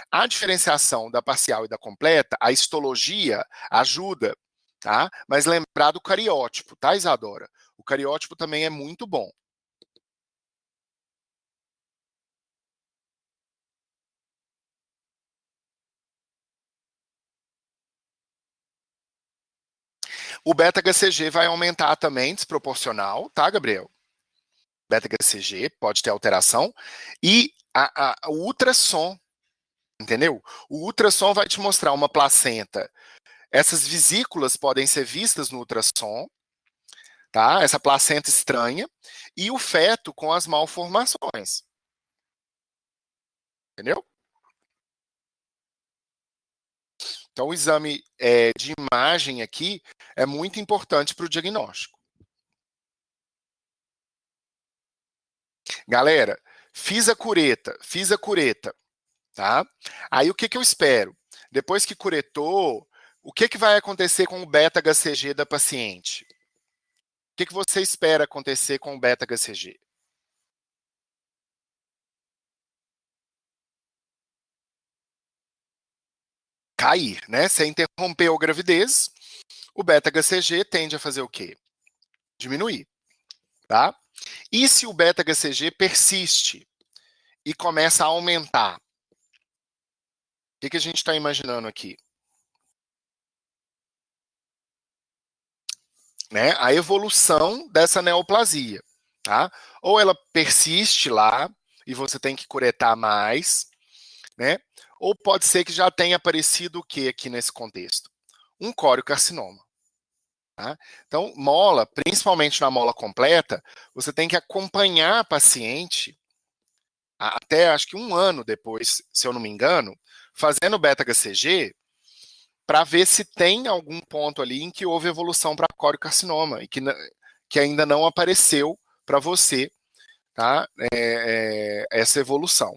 A diferenciação da parcial e da completa, a histologia ajuda, tá? Mas lembrar do cariótipo, tá, Isadora? O cariótipo também é muito bom. O beta-HCG vai aumentar também, desproporcional, tá, Gabriel? Beta-HCG pode ter alteração. E o ultrassom, entendeu? O ultrassom vai te mostrar uma placenta. Essas vesículas podem ser vistas no ultrassom, tá? Essa placenta estranha. E o feto com as malformações. Entendeu? Então, o exame de imagem aqui é muito importante para o diagnóstico. Galera, fiz a cureta, tá? Aí o que eu espero? Depois que curetou, o que vai acontecer com o beta-HCG da paciente? O que você espera acontecer com o beta-HCG? Cair, né? Você interrompeu a gravidez, o beta-HCG tende a fazer o quê? Diminuir, tá? E se o beta-HCG persiste e começa a aumentar? O que a gente está imaginando aqui? Né? A evolução dessa neoplasia, tá? Ou ela persiste lá e você tem que curetar mais, né? Ou pode ser que já tenha aparecido o que aqui nesse contexto? Um coriocarcinoma. Tá? Então, mola, principalmente na mola completa, você tem que acompanhar a paciente até acho que 1 ano depois, se eu não me engano, fazendo beta-HCG para ver se tem algum ponto ali em que houve evolução para coriocarcinoma e que ainda não apareceu para você, tá? Essa evolução.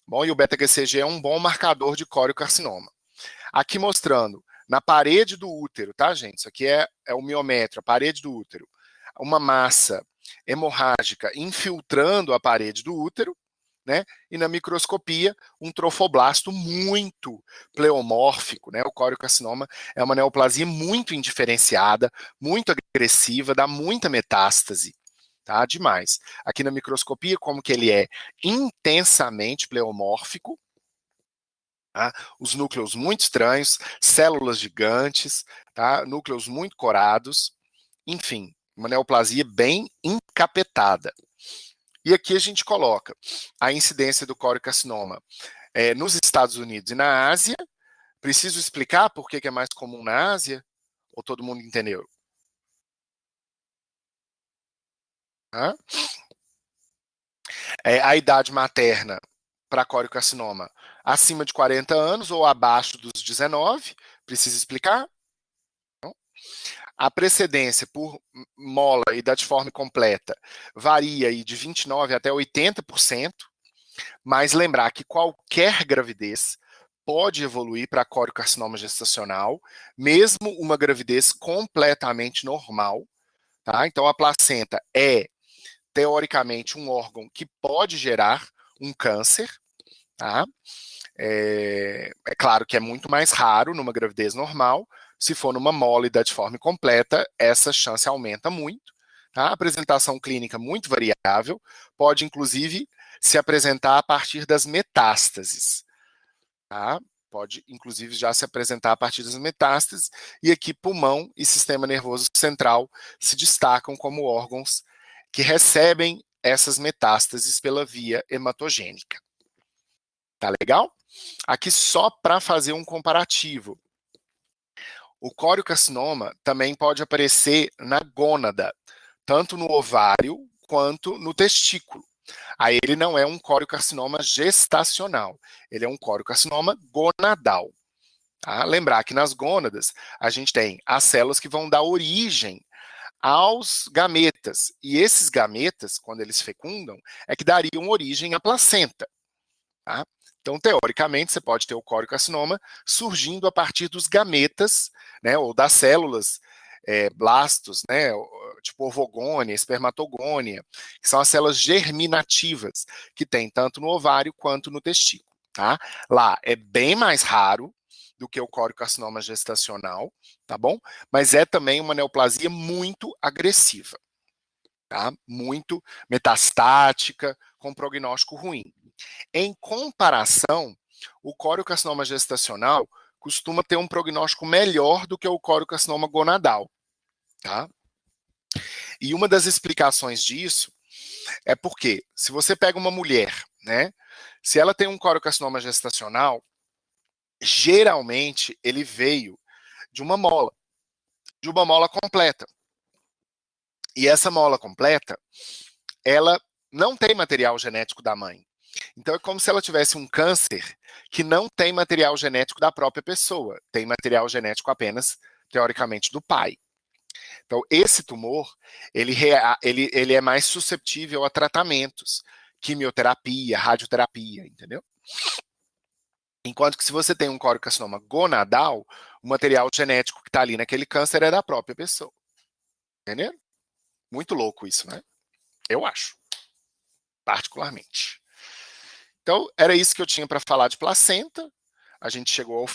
Bom, e o beta-HCG é um bom marcador de coriocarcinoma. Aqui mostrando na parede do útero, tá, gente? Isso aqui é o miomέτrio, a parede do útero. Uma massa hemorrágica infiltrando a parede do útero, né? E na microscopia, um trofoblasto muito pleomórfico, né? O coriocarcinoma é uma neoplasia muito indiferenciada, muito agressiva, dá muita metástase, tá? Demais. Aqui na microscopia, como que ele é intensamente pleomórfico, tá? Os núcleos muito estranhos, células gigantes, tá? Núcleos muito corados, enfim, uma neoplasia bem encapetada. E aqui a gente coloca a incidência do coriocarcinoma nos Estados Unidos e na Ásia. Preciso explicar por que é mais comum na Ásia? Ou todo mundo entendeu? Hã? A idade materna para coriocarcinoma acima de 40 anos ou abaixo dos 19. Precisa explicar? Não? A precedência por mola idadiforme completa varia aí de 29% até 80%. Mas lembrar que qualquer gravidez pode evoluir para coriocarcinoma gestacional, mesmo uma gravidez completamente normal, tá? Então a placenta é teoricamente um órgão que pode gerar um câncer, tá? É claro que é muito mais raro numa gravidez normal. Se for numa mola idadiforme completa, essa chance aumenta muito. Tá? A apresentação clínica muito variável, pode inclusive se apresentar a partir das metástases. Tá? Pode inclusive já se apresentar a partir das metástases, e aqui pulmão e sistema nervoso central se destacam como órgãos que recebem essas metástases pela via hematogênica. Tá legal? Aqui só para fazer um comparativo. O coriocarcinoma também pode aparecer na gônada, tanto no ovário quanto no testículo. Aí ele não é um coriocarcinoma gestacional, ele é um coriocarcinoma gonadal. Tá? Lembrar que nas gônadas a gente tem as células que vão dar origem aos gametas, e esses gametas, quando eles fecundam, é que dariam origem à placenta. Tá? Então, teoricamente, você pode ter o coriocarcinoma surgindo a partir dos gametas, né, ou das células blastos, né, tipo ovogônia, espermatogônia, que são as células germinativas, que tem tanto no ovário quanto no testículo. Tá? Lá é bem mais raro do que o coriocarcinoma gestacional, tá bom? Mas é também uma neoplasia muito agressiva, tá? Muito metastática, com prognóstico ruim. Em comparação, o coriocarcinoma gestacional costuma ter um prognóstico melhor do que o coriocarcinoma gonadal, tá? E uma das explicações disso é porque, se você pega uma mulher, né, se ela tem um coriocarcinoma gestacional, geralmente ele veio de uma mola completa. E essa mola completa, ela não tem material genético da mãe. Então é como se ela tivesse um câncer que não tem material genético da própria pessoa, tem material genético apenas, teoricamente, do pai. Então esse tumor, ele é mais susceptível a tratamentos, quimioterapia, radioterapia, entendeu? Enquanto que se você tem um coriocarcinoma gonadal, o material genético que está ali naquele câncer é da própria pessoa. Entendeu? Muito louco isso, né? Eu acho, particularmente. Então, era isso que eu tinha para falar de placenta. A gente chegou ao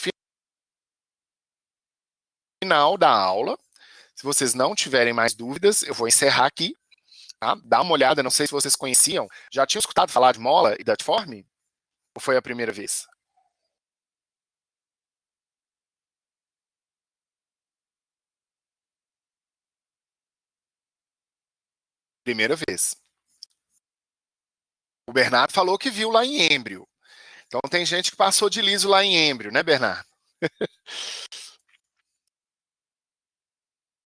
final da aula. Se vocês não tiverem mais dúvidas, eu vou encerrar aqui. Tá? Dá uma olhada, não sei se vocês conheciam. Já tinham escutado falar de mola e datiforme? Ou foi a primeira vez? Primeira vez. O Bernardo falou que viu lá em Êmbrio. Então tem gente que passou de liso lá em Êmbrio, né, Bernardo?